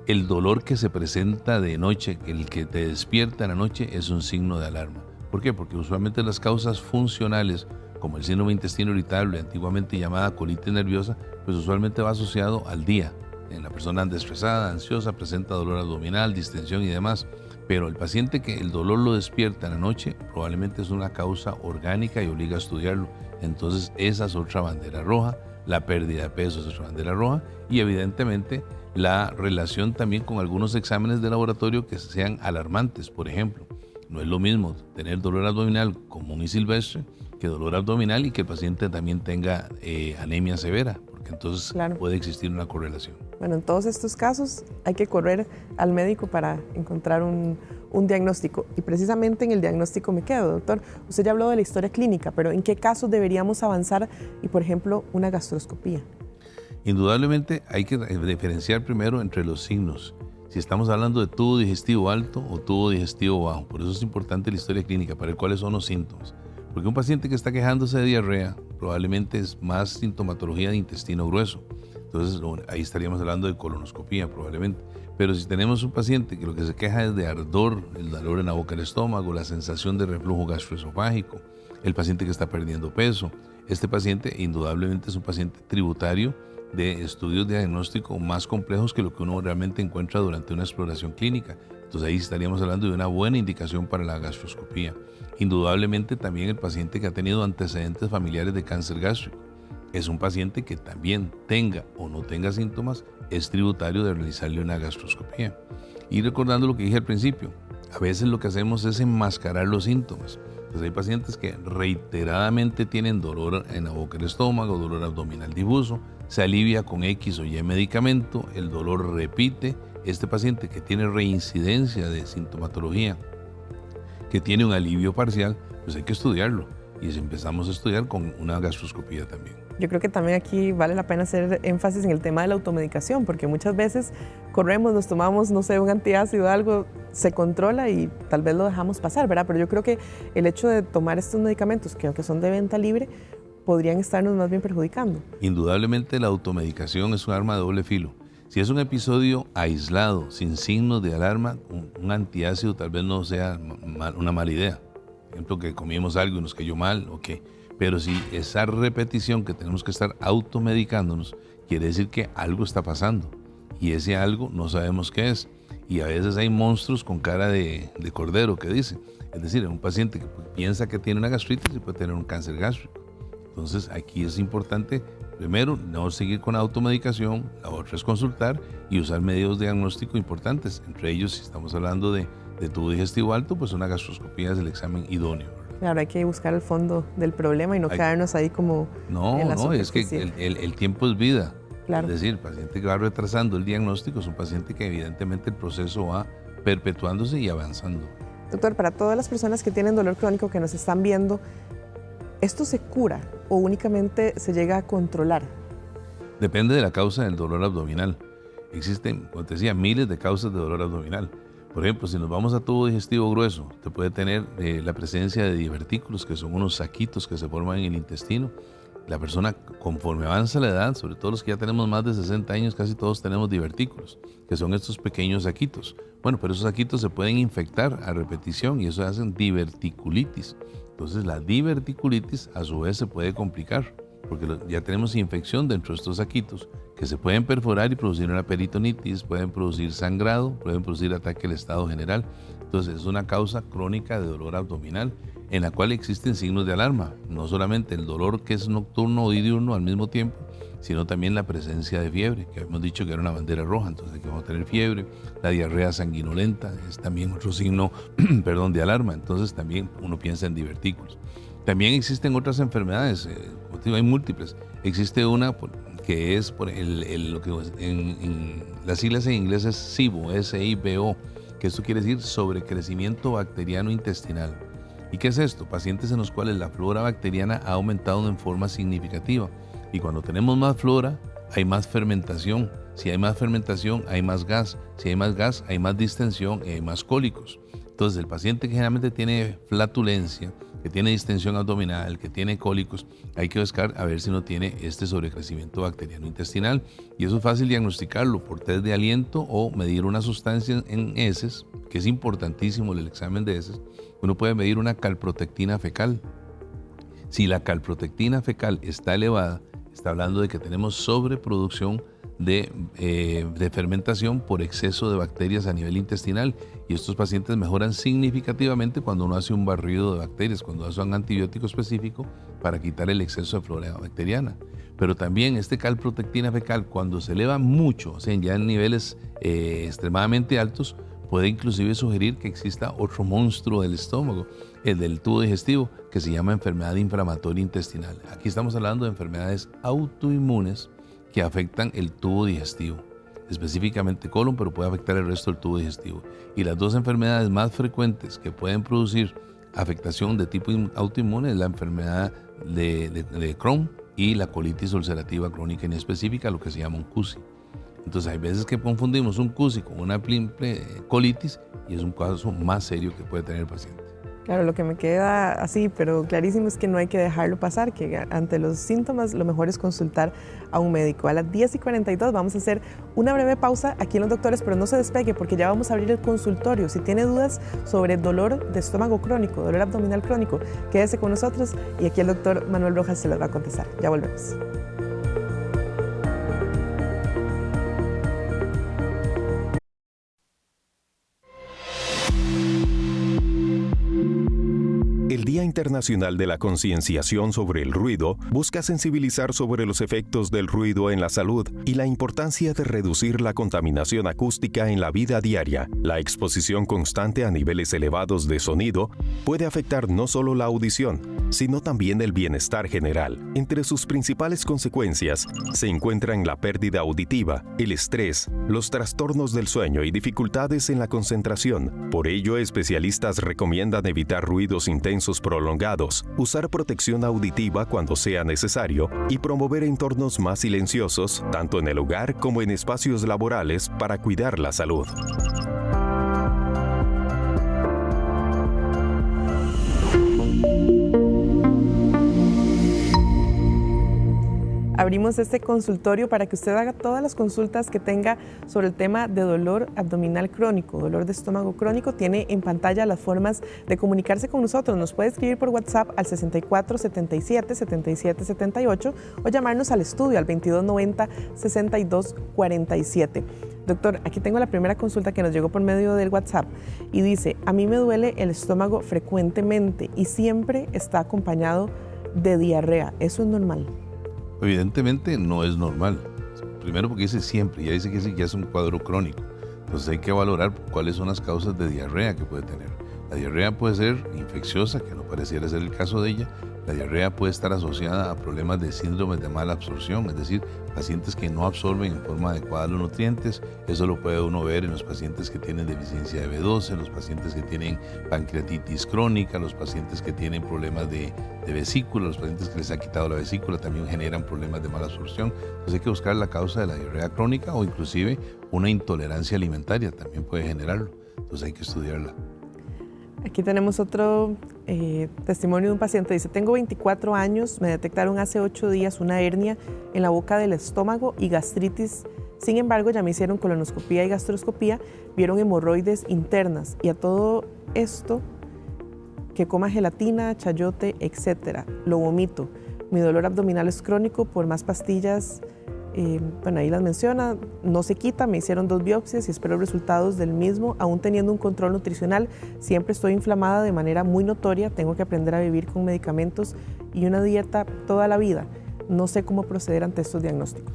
Speaker 9: El dolor que se presenta de noche, el que te despierta en la noche, es un signo de alarma. ¿Por qué? Porque usualmente las causas funcionales, como el síndrome de intestino irritable, antiguamente llamada colitis nerviosa, pues usualmente va asociado al día. En la persona anda estresada, ansiosa, presenta dolor abdominal, distensión y demás. Pero el paciente que el dolor lo despierta en la noche, probablemente es una causa orgánica y obliga a estudiarlo. Entonces esa es otra bandera roja, la pérdida de peso es otra bandera roja y evidentemente la relación también con algunos exámenes de laboratorio que sean alarmantes. Por ejemplo, no es lo mismo tener dolor abdominal común y silvestre que dolor abdominal y que el paciente también tenga anemia severa, porque entonces puede existir una correlación.
Speaker 1: Bueno, en todos estos casos hay que correr al médico para encontrar un diagnóstico. Y precisamente en el diagnóstico me quedo, doctor. Usted ya habló de la historia clínica, pero ¿en qué casos deberíamos avanzar y, por ejemplo, una gastroscopía?
Speaker 9: Indudablemente hay que diferenciar primero entre los signos. Si estamos hablando de tubo digestivo alto o tubo digestivo bajo. Por eso es importante la historia clínica, para ver cuáles son los síntomas. Porque un paciente que está quejándose de diarrea probablemente es más sintomatología de intestino grueso. Entonces ahí estaríamos hablando de colonoscopía probablemente. Pero si tenemos un paciente que lo que se queja es de ardor, el dolor en la boca del estómago, la sensación de reflujo gastroesofágico, el paciente que está perdiendo peso, este paciente indudablemente es un paciente tributario de estudios de diagnóstico más complejos que lo que uno realmente encuentra durante una exploración clínica. Entonces ahí estaríamos hablando de una buena indicación para la gastroscopía. Indudablemente también el paciente que ha tenido antecedentes familiares de cáncer gástrico es un paciente que también tenga o no tenga síntomas, es tributario de realizarle una gastroscopía. Y recordando lo que dije al principio, a veces lo que hacemos es enmascarar los síntomas. Entonces hay pacientes que reiteradamente tienen dolor en la boca del estómago, dolor abdominal difuso, se alivia con X o Y medicamento, el dolor repite. Este paciente que tiene reincidencia de sintomatología, que tiene un alivio parcial, pues hay que estudiarlo. Y si empezamos a estudiar con una gastroscopía también.
Speaker 1: Yo creo que también aquí vale la pena hacer énfasis en el tema de la automedicación, porque muchas veces corremos, nos tomamos, no sé, un antiácido o algo, se controla y tal vez lo dejamos pasar, ¿verdad? Pero yo creo que el hecho de tomar estos medicamentos, que aunque son de venta libre, podrían estarnos más bien perjudicando.
Speaker 9: Indudablemente la automedicación es un arma de doble filo. Si es un episodio aislado, sin signos de alarma, un antiácido tal vez no sea una mala idea. Por ejemplo, que comimos algo y nos cayó mal, ok. Pero si esa repetición que tenemos que estar automedicándonos, quiere decir que algo está pasando. Y ese algo no sabemos qué es. Y a veces hay monstruos con cara de cordero que dicen. Es decir, un paciente que piensa que tiene una gastritis y puede tener un cáncer gástrico. Entonces aquí es importante, primero, no seguir con automedicación, la otra es consultar y usar medios de diagnóstico importantes. Entre ellos, si estamos hablando de tubo digestivo alto, pues una gastroscopía es el examen idóneo.
Speaker 1: Claro, hay que buscar el fondo del problema y no quedarnos ahí como en la superficie.
Speaker 9: Es que el tiempo es vida.
Speaker 1: Claro.
Speaker 9: Es decir, el paciente que va retrasando el diagnóstico es un paciente que evidentemente el proceso va perpetuándose y avanzando.
Speaker 1: Doctor, para todas las personas que tienen dolor crónico que nos están viendo, ¿esto se cura o únicamente se llega a controlar?
Speaker 9: Depende de la causa del dolor abdominal. Existen, como te decía, miles de causas de dolor abdominal. Por ejemplo, si nos vamos a tubo digestivo grueso, te puede tener la presencia de divertículos, que son unos saquitos que se forman en el intestino. La persona, conforme avanza la edad, sobre todo los que ya tenemos más de 60 años, casi todos tenemos divertículos, que son estos pequeños saquitos. Bueno, pero esos saquitos se pueden infectar a repetición y eso hacen diverticulitis. Entonces la diverticulitis a su vez se puede complicar, porque ya tenemos infección dentro de estos saquitos que se pueden perforar y producir una peritonitis, pueden producir sangrado, pueden producir ataque al estado general. Entonces es una causa crónica de dolor abdominal en la cual existen signos de alarma, no solamente el dolor que es nocturno o diurno al mismo tiempo, sino también la presencia de fiebre, que hemos dicho que era una bandera roja, entonces que vamos a tener fiebre, la diarrea sanguinolenta es también otro signo de alarma, entonces también uno piensa en divertículos. También existen otras enfermedades, como te digo, hay múltiples. Existe una que es por lo que en las siglas en inglés es SIBO, S-I-B-O, que esto quiere decir sobrecrecimiento bacteriano intestinal. ¿Y qué es esto? Pacientes en los cuales la flora bacteriana ha aumentado en forma significativa. Y cuando tenemos más flora, hay más fermentación. Si hay más fermentación, hay más gas. Si hay más gas, hay más distensión y hay más cólicos. Entonces, el paciente que generalmente tiene flatulencia, que tiene distensión abdominal, que tiene cólicos, hay que buscar a ver si no tiene este sobrecrecimiento bacteriano intestinal. Y eso es fácil diagnosticarlo por test de aliento o medir una sustancia en heces, que es importantísimo el examen de heces. Uno puede medir una calprotectina fecal. Si la calprotectina fecal está elevada, está hablando de que tenemos sobreproducción de fermentación por exceso de bacterias a nivel intestinal y estos pacientes mejoran significativamente cuando uno hace un barrido de bacterias, cuando hace un antibiótico específico para quitar el exceso de flora bacteriana. Pero también este calprotectina fecal cuando se eleva mucho, o sea, ya en niveles extremadamente altos, puede inclusive sugerir que exista otro monstruo del estómago, el del tubo digestivo, que se llama enfermedad inflamatoria intestinal. Aquí estamos hablando de enfermedades autoinmunes que afectan el tubo digestivo, específicamente colon, pero puede afectar el resto del tubo digestivo. Y las dos enfermedades más frecuentes que pueden producir afectación de tipo autoinmune es la enfermedad de Crohn y la colitis ulcerativa crónica inespecífica, lo que se llama un CUSI. Entonces hay veces que confundimos un CUSI con una colitis y es un caso más serio que puede tener el paciente.
Speaker 1: Claro, lo que me queda así, pero clarísimo, es que no hay que dejarlo pasar, que ante los síntomas lo mejor es consultar a un médico. A las 10:42 vamos a hacer una breve pausa aquí en Los Doctores, pero no se despegue porque ya vamos a abrir el consultorio. Si tiene dudas sobre dolor de estómago crónico, dolor abdominal crónico, quédese con nosotros y aquí el doctor Manuel Rojas se las va a contestar. Ya volvemos.
Speaker 10: El Día Internacional de la Concienciación sobre el Ruido busca sensibilizar sobre los efectos del ruido en la salud y la importancia de reducir la contaminación acústica en la vida diaria. La exposición constante a niveles elevados de sonido puede afectar no solo la audición, sino también el bienestar general. Entre sus principales consecuencias se encuentran la pérdida auditiva, el estrés, los trastornos del sueño y dificultades en la concentración. Por ello, especialistas recomiendan evitar ruidos intensos prolongados, usar protección auditiva cuando sea necesario y promover entornos más silenciosos, tanto en el hogar como en espacios laborales, para cuidar la salud.
Speaker 1: Abrimos este consultorio para que usted haga todas las consultas que tenga sobre el tema de dolor abdominal crónico, dolor de estómago crónico. Tiene en pantalla las formas de comunicarse con nosotros. Nos puede escribir por WhatsApp al 6477-7778 o llamarnos al estudio al 2290-6247. Doctor, aquí tengo la primera consulta que nos llegó por medio del WhatsApp y dice: a mí me duele el estómago frecuentemente y siempre está acompañado de diarrea. ¿Eso es normal?
Speaker 9: Evidentemente no es normal. Primero porque dice siempre, ya dice que sí, ya es un cuadro crónico. Entonces hay que valorar cuáles son las causas de diarrea que puede tener. La diarrea puede ser infecciosa, que no pareciera ser el caso de ella. La diarrea puede estar asociada a problemas de síndromes de mala absorción, es decir, pacientes que no absorben en forma adecuada los nutrientes. Eso lo puede uno ver en los pacientes que tienen deficiencia de B12, en los pacientes que tienen pancreatitis crónica, los pacientes que tienen problemas de vesícula, los pacientes que les ha quitado la vesícula también generan problemas de mala absorción. Entonces hay que buscar la causa de la diarrea crónica o inclusive una intolerancia alimentaria también puede generarlo. Entonces hay que estudiarla.
Speaker 1: Aquí tenemos otro testimonio de un paciente. Dice: tengo 24 años, me detectaron hace 8 días una hernia en la boca del estómago y gastritis. Sin embargo, ya me hicieron colonoscopía y gastroscopía, vieron hemorroides internas y a todo esto que coma gelatina, chayote, etc. Lo vomito. Mi dolor abdominal es crónico por más pastillas. Bueno, ahí las menciona, no se quita, me hicieron 2 biopsias y espero resultados del mismo, aún teniendo un control nutricional. Siempre estoy inflamada de manera muy notoria, tengo que aprender a vivir con medicamentos y una dieta toda la vida. No sé cómo proceder ante estos diagnósticos.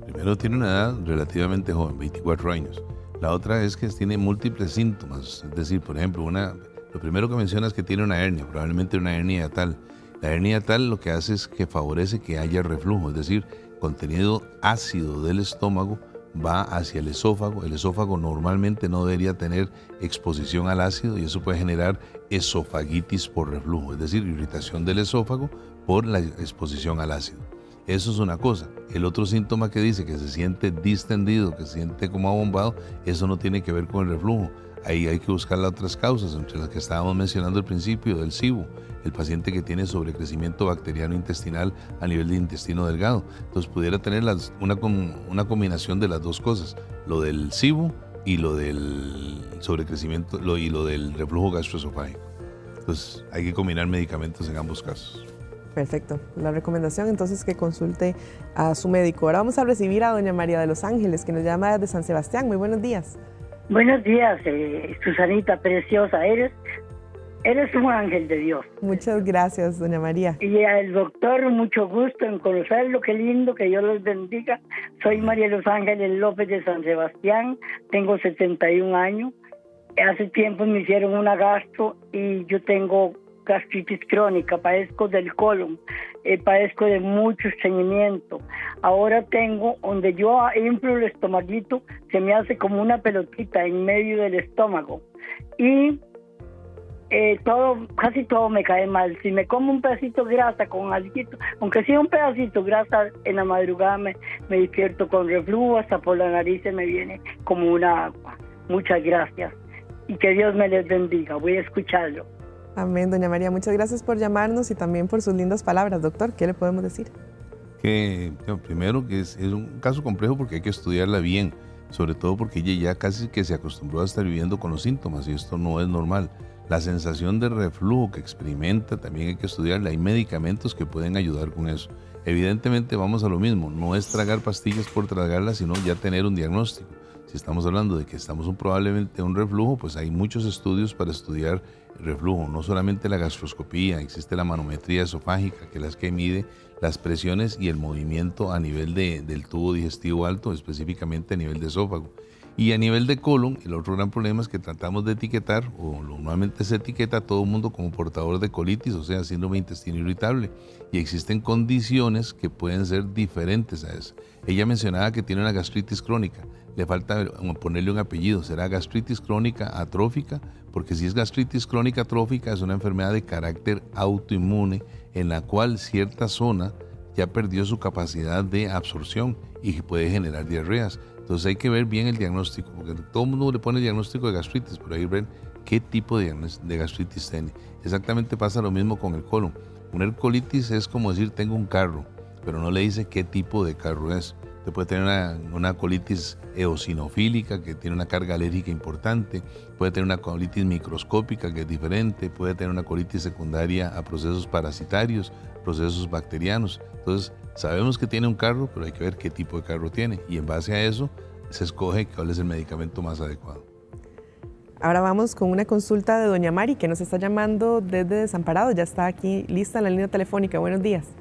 Speaker 9: Primero, tiene una edad relativamente joven, 24 años. La otra es que tiene múltiples síntomas, es decir, por ejemplo, lo primero que menciona es que tiene una hernia, probablemente una hernia yatal. La hernia yatal lo que hace es que favorece que haya reflujo, es decir, contenido ácido del estómago va hacia el esófago. El esófago normalmente no debería tener exposición al ácido y eso puede generar esofagitis por reflujo, es decir, irritación del esófago por la exposición al ácido. Eso es una cosa. El otro síntoma que dice que se siente distendido, que se siente como abombado, eso no tiene que ver con el reflujo. Ahí hay que buscar las otras causas, entre las que estábamos mencionando al principio, del SIBO, el paciente que tiene sobrecrecimiento bacteriano intestinal a nivel de intestino delgado. Entonces pudiera tener una combinación de las dos cosas, lo del SIBO y lo del sobrecrecimiento y lo del reflujo gastroesofágico. Entonces hay que combinar medicamentos en ambos casos.
Speaker 1: Perfecto. La recomendación entonces que consulte a su médico. Ahora vamos a recibir a doña María de los Ángeles, que nos llama desde San Sebastián. Muy buenos días.
Speaker 11: Buenos días, Susanita, preciosa. Eres un ángel de Dios.
Speaker 1: Muchas gracias, doña María.
Speaker 11: Y al doctor, mucho gusto en conocerlo. Qué lindo, que Dios los bendiga. Soy María de los Ángeles López de San Sebastián. Tengo 71 años. Hace tiempo me hicieron una gastro y yo tengo gastritis crónica, padezco del colon, padezco de mucho estreñimiento. Ahora tengo, donde yo inflo el estomaguito, se me hace como una pelotita en medio del estómago. Y casi todo me cae mal. Si me como un pedacito de grasa con alguito, aunque sea un pedacito de grasa, en la madrugada me despierto con reflujo, hasta por la nariz se me viene como una agua. Muchas gracias y que Dios me les bendiga. Voy a escucharlo.
Speaker 1: Amén, doña María. Muchas gracias por llamarnos y también por sus lindas palabras, doctor. ¿Qué le podemos decir?
Speaker 9: Que primero que es un caso complejo porque hay que estudiarla bien, sobre todo porque ella ya casi que se acostumbró a estar viviendo con los síntomas y esto no es normal. La sensación de reflujo que experimenta también hay que estudiarla. Hay medicamentos que pueden ayudar con eso. Evidentemente vamos a lo mismo, no es tragar pastillas por tragarlas, sino ya tener un diagnóstico. Si estamos hablando de que estamos probablemente un reflujo, pues hay muchos estudios para estudiar reflujo, no solamente la gastroscopía, existe la manometría esofágica, que es la que mide las presiones y el movimiento a nivel del tubo digestivo alto, específicamente a nivel de esófago. Y a nivel de colon, el otro gran problema es que tratamos de etiquetar, o normalmente se etiqueta a todo el mundo como portador de colitis, o sea, síndrome de intestino irritable. Y existen condiciones que pueden ser diferentes a eso. Ella mencionaba que tiene una gastritis crónica. Le falta ponerle un apellido. ¿Será gastritis crónica atrófica? Porque si es gastritis crónica atrófica, es una enfermedad de carácter autoinmune en la cual cierta zona ya perdió su capacidad de absorción y puede generar diarreas. Entonces hay que ver bien el diagnóstico, porque todo el mundo le pone el diagnóstico de gastritis, pero hay que ver qué tipo de gastritis tiene. Exactamente pasa lo mismo con el colon. Una colitis es como decir tengo un carro, pero no le dice qué tipo de carro es. Usted puede tener una colitis eosinofílica que tiene una carga alérgica importante, puede tener una colitis microscópica que es diferente, puede tener una colitis secundaria a procesos parasitarios, procesos bacterianos. Entonces sabemos que tiene un carro, pero hay que ver qué tipo de carro tiene y en base a eso se escoge cuál es el medicamento más adecuado.
Speaker 1: Ahora vamos con una consulta de doña Mari, que nos está llamando desde Desamparados. Ya está aquí lista en la línea telefónica. Buenos días.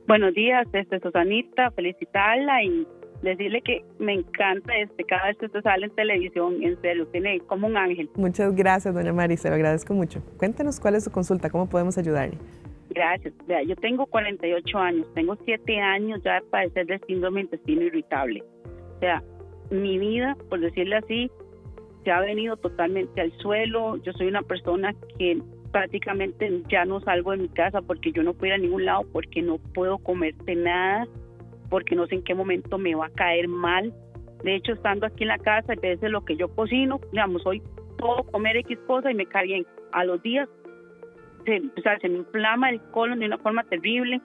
Speaker 12: Buenos días, Susanita, felicitarla y decirle que me encanta cada vez que usted sale en televisión, en serio, tiene como un ángel.
Speaker 1: Muchas gracias, doña Mari, se lo agradezco mucho. Cuéntenos cuál es su consulta, cómo podemos ayudarle.
Speaker 12: Gracias. Vea, yo tengo 48 años, tengo 7 años ya de padecer del síndrome de intestino irritable. O sea, mi vida, por decirle así, se ha venido totalmente al suelo. Yo soy una persona que prácticamente ya no salgo de mi casa porque yo no puedo ir a ningún lado, porque no puedo comerte nada, porque no sé en qué momento me va a caer mal. De hecho, estando aquí en la casa, a veces lo que yo cocino, digamos, hoy puedo comer X cosa y me cae bien. A los días se me inflama el colon de una forma terrible.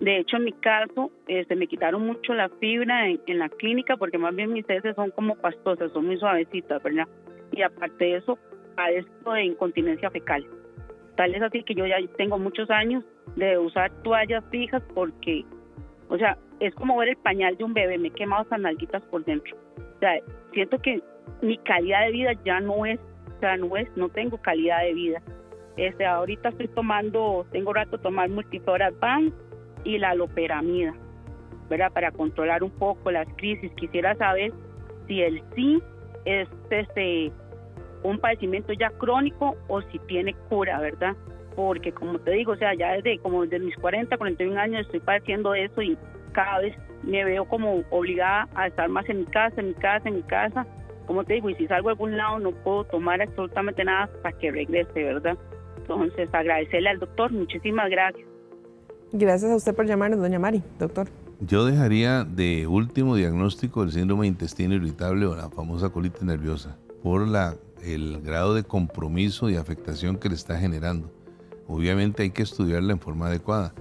Speaker 12: De hecho, en mi caso, me quitaron mucho la fibra en la clínica porque más bien mis heces son como pastosas, son muy suavecitas, ¿verdad? Y aparte de eso, padezco de incontinencia fecal. Tal es así que yo ya tengo muchos años de usar toallas fijas porque, o sea, es como ver el pañal de un bebé, me he quemado esas nalguitas por dentro. O sea, siento que mi calidad de vida ya no es, no tengo calidad de vida. Ahorita tengo rato de tomar Multiflora Advance y la loperamida, ¿verdad? Para controlar un poco las crisis. Quisiera saber si el sí es un padecimiento ya crónico o si tiene cura, ¿verdad? Porque como te digo, o sea, ya desde mis 40, 41 años estoy padeciendo eso y cada vez me veo como obligada a estar más en mi casa. Como te digo, y si salgo a algún lado no puedo tomar absolutamente nada hasta que regrese, ¿verdad? Entonces, agradecerle al doctor, muchísimas gracias. Gracias a usted por llamarnos, doña Mari, doctor.
Speaker 9: Yo dejaría de último diagnóstico el síndrome de intestino irritable o la famosa colitis nerviosa por el grado de compromiso y afectación que le está generando. Obviamente hay que estudiarla en forma adecuada.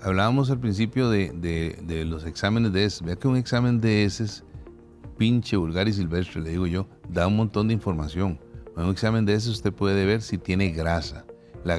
Speaker 9: Hablábamos al principio de los exámenes de heces. Vea que un examen de heces, pinche, vulgar y silvestre, le digo yo, da un montón de información. En un examen de heces usted puede ver si tiene grasa. La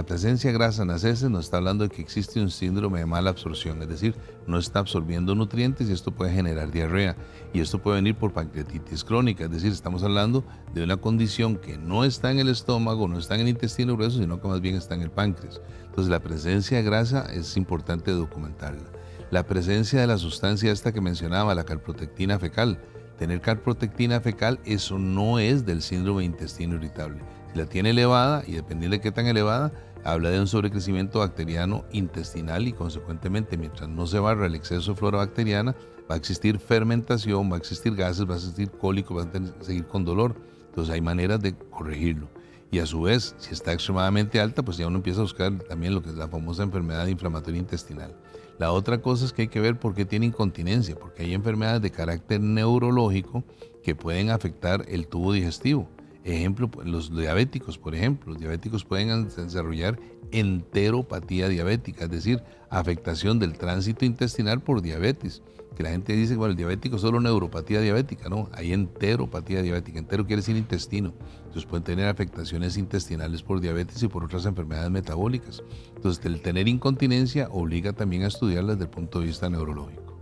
Speaker 9: presencia de grasa en las heces nos está hablando de que existe un síndrome de mala absorción, es decir, no está absorbiendo nutrientes y esto puede generar diarrea. Y esto puede venir por pancreatitis crónica, es decir, estamos hablando de una condición que no está en el estómago, no está en el intestino grueso, sino que más bien está en el páncreas. Entonces la presencia de grasa es importante documentarla. La presencia de la sustancia esta que mencionaba, la calprotectina fecal, tener calprotectina fecal, eso no es del síndrome de intestino irritable. Si la tiene elevada, y dependiendo de qué tan elevada, habla de un sobrecrecimiento bacteriano intestinal y consecuentemente mientras no se barra el exceso de flora bacteriana, va a existir fermentación, va a existir gases, va a existir cólico, va a seguir con dolor. Entonces hay maneras de corregirlo. Y a su vez, si está extremadamente alta, pues ya uno empieza a buscar también lo que es la famosa enfermedad inflamatoria intestinal. La otra cosa es que hay que ver por qué tiene incontinencia, porque hay enfermedades de carácter neurológico que pueden afectar el tubo digestivo. Ejemplo, los diabéticos, por ejemplo. Los diabéticos pueden desarrollar enteropatía diabética, es decir, afectación del tránsito intestinal por diabetes. Que la gente dice, bueno, el diabético es solo neuropatía diabética, no, hay enteropatía diabética. Entero quiere decir intestino. Entonces pueden tener afectaciones intestinales por diabetes y por otras enfermedades metabólicas. Entonces el tener incontinencia obliga también a estudiarla desde el punto de vista neurológico.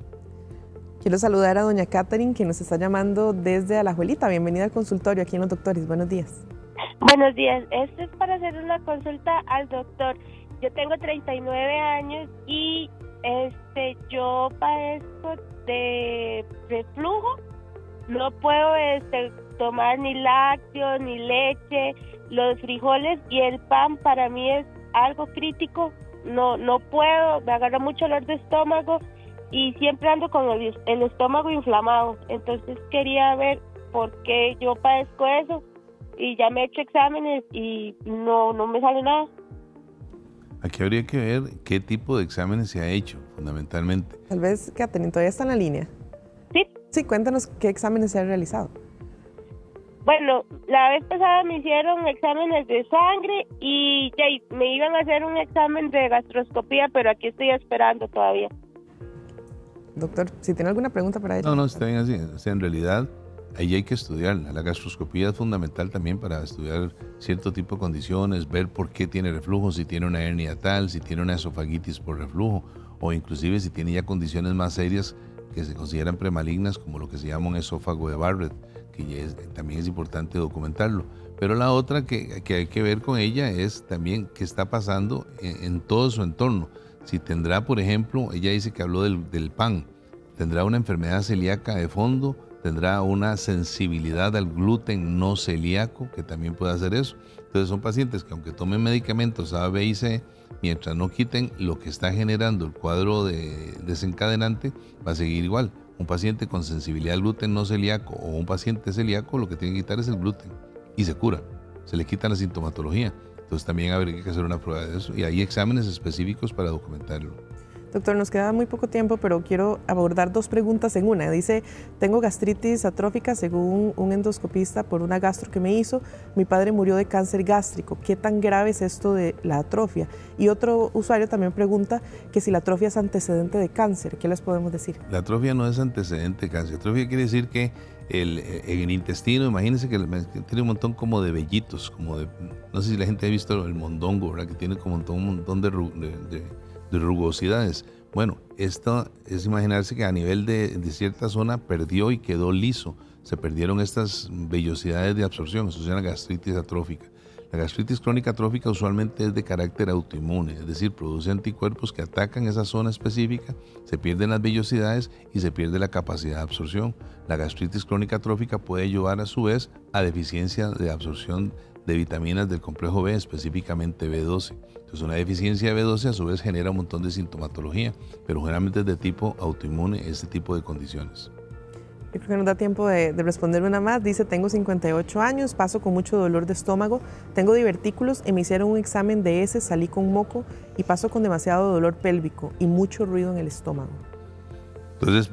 Speaker 1: Quiero saludar a doña Catherine, que nos está llamando desde Alajuelita. Bienvenida al consultorio aquí en Los Doctores. Buenos días.
Speaker 13: Buenos días. Esto es para hacer una consulta al doctor. Yo tengo 39 años y yo padezco de reflujo. No puedo tomar ni lácteos ni leche, los frijoles y el pan para mí es algo crítico. No puedo, me agarra mucho dolor de estómago y siempre ando con el estómago inflamado. Entonces quería ver por qué yo padezco eso y ya me he hecho exámenes y no me sale nada.
Speaker 9: Aquí habría que ver qué tipo de exámenes se ha hecho, fundamentalmente.
Speaker 1: Tal vez, Catherine, ¿todavía está en la línea?
Speaker 13: Sí.
Speaker 1: Sí, cuéntanos qué exámenes se han realizado.
Speaker 13: Bueno, la vez pasada me hicieron exámenes de sangre y ya me iban a hacer un examen de gastroscopía, pero aquí estoy esperando todavía.
Speaker 1: Doctor, si tiene alguna pregunta para ella.
Speaker 9: No, está bien así. O sea, en realidad, ahí hay que estudiarla. La gastroscopía es fundamental también para estudiar cierto tipo de condiciones, ver por qué tiene reflujo, si tiene una hernia tal, si tiene una esofagitis por reflujo, o inclusive si tiene ya condiciones más serias que se consideran premalignas, como lo que se llama un esófago de Barrett, que también es importante documentarlo. Pero la otra que hay que ver con ella es también qué está pasando en todo su entorno. Si tendrá, por ejemplo, ella dice que habló del pan, tendrá una enfermedad celíaca de fondo, tendrá una sensibilidad al gluten no celíaco, que también puede hacer eso. Entonces son pacientes que aunque tomen medicamentos A, B y C, mientras no quiten lo que está generando el cuadro desencadenante, va a seguir igual. Un paciente con sensibilidad al gluten no celíaco o un paciente celíaco, lo que tiene que quitar es el gluten y se cura, se le quita la sintomatología. Entonces también habría que hacer una prueba de eso y hay exámenes específicos para documentarlo.
Speaker 1: Doctor, nos queda muy poco tiempo, pero quiero abordar dos preguntas en una. Dice, tengo gastritis atrófica según un endoscopista por una gastro que me hizo. Mi padre murió de cáncer gástrico. ¿Qué tan grave es esto de la atrofia? Y otro usuario también pregunta que si la atrofia es antecedente de cáncer. ¿Qué les podemos decir?
Speaker 9: La atrofia no es antecedente de cáncer. Atrofia quiere decir que en el intestino, imagínense que tiene un montón como de vellitos, no sé si la gente ha visto el mondongo, ¿verdad? Que tiene como un montón de rugosidades. Bueno, esto es imaginarse que a nivel de cierta zona perdió y quedó liso. Se perdieron estas vellosidades de absorción, eso se llama gastritis atrófica. La gastritis crónica atrófica usualmente es de carácter autoinmune, es decir, produce anticuerpos que atacan esa zona específica, se pierden las vellosidades y se pierde la capacidad de absorción. La gastritis crónica atrófica puede llevar a su vez a deficiencia de absorción de vitaminas del complejo B, específicamente B12. Entonces una deficiencia de B12 a su vez genera un montón de sintomatología, pero generalmente es de tipo autoinmune este tipo de condiciones.
Speaker 1: Yo creo que nos da tiempo de responder una más. Dice, tengo 58 años, paso con mucho dolor de estómago, tengo divertículos y me hicieron un examen de heces, salí con moco y paso con demasiado dolor pélvico y mucho ruido en el estómago.
Speaker 9: Entonces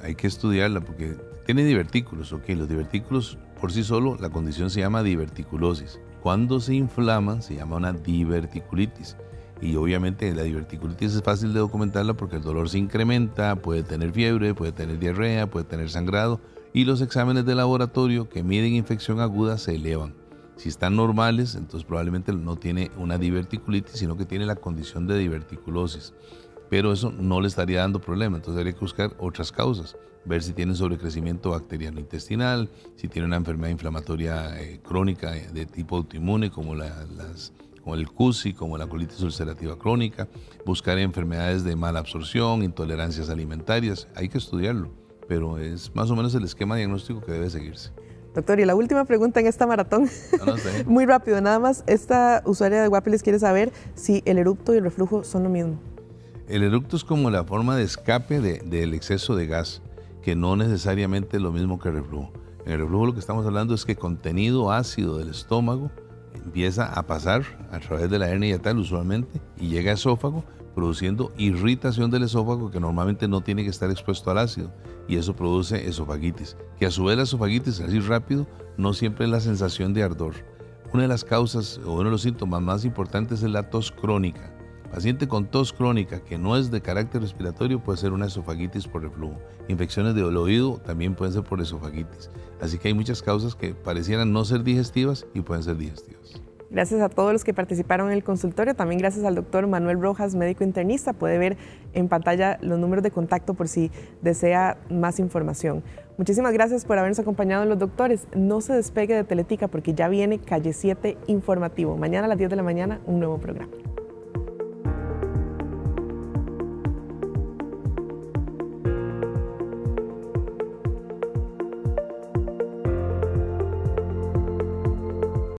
Speaker 9: hay que estudiarla porque tiene divertículos, ok, los divertículos por sí solo, la condición se llama diverticulosis. Cuando se inflaman se llama una diverticulitis. Y obviamente la diverticulitis es fácil de documentarla porque el dolor se incrementa, puede tener fiebre, puede tener diarrea, puede tener sangrado y los exámenes de laboratorio que miden infección aguda se elevan. Si están normales, entonces probablemente no tiene una diverticulitis, sino que tiene la condición de diverticulosis. Pero eso no le estaría dando problema, entonces habría que buscar otras causas, ver si tiene sobrecrecimiento bacteriano intestinal, si tiene una enfermedad inflamatoria crónica de tipo autoinmune como el CUSI, como la colitis ulcerativa crónica, buscar enfermedades de mala absorción, intolerancias alimentarias, hay que estudiarlo, pero es más o menos el esquema diagnóstico que debe seguirse.
Speaker 1: Doctor, y la última pregunta en esta maratón,
Speaker 9: No sé.
Speaker 1: muy rápido, nada más, esta usuaria de Guapiles quiere saber si el eructo y el reflujo son lo mismo.
Speaker 9: El eructo es como la forma de escape del exceso de gas, que no necesariamente es lo mismo que el reflujo. En el reflujo lo que estamos hablando es que contenido ácido del estómago empieza a pasar a través de la hernia yatal usualmente y llega al esófago, produciendo irritación del esófago que normalmente no tiene que estar expuesto al ácido, y eso produce esofagitis, que a su vez la esofagitis, así rápido, no siempre es la sensación de ardor. Una de las causas o uno de los síntomas más importantes es la tos crónica. Paciente con tos crónica que no es de carácter respiratorio puede ser una esofagitis por reflujo. Infecciones del oído también pueden ser por esofagitis. Así que hay muchas causas que parecieran no ser digestivas y pueden ser digestivas.
Speaker 1: Gracias a todos los que participaron en el consultorio, también gracias al doctor Manuel Rojas, médico internista. Puede ver en pantalla los números de contacto por si desea más información. Muchísimas gracias por habernos acompañado en Los Doctores. No se despegue de Teletica porque ya viene Calle 7 informativo. Mañana a las 10 de la mañana, un nuevo programa.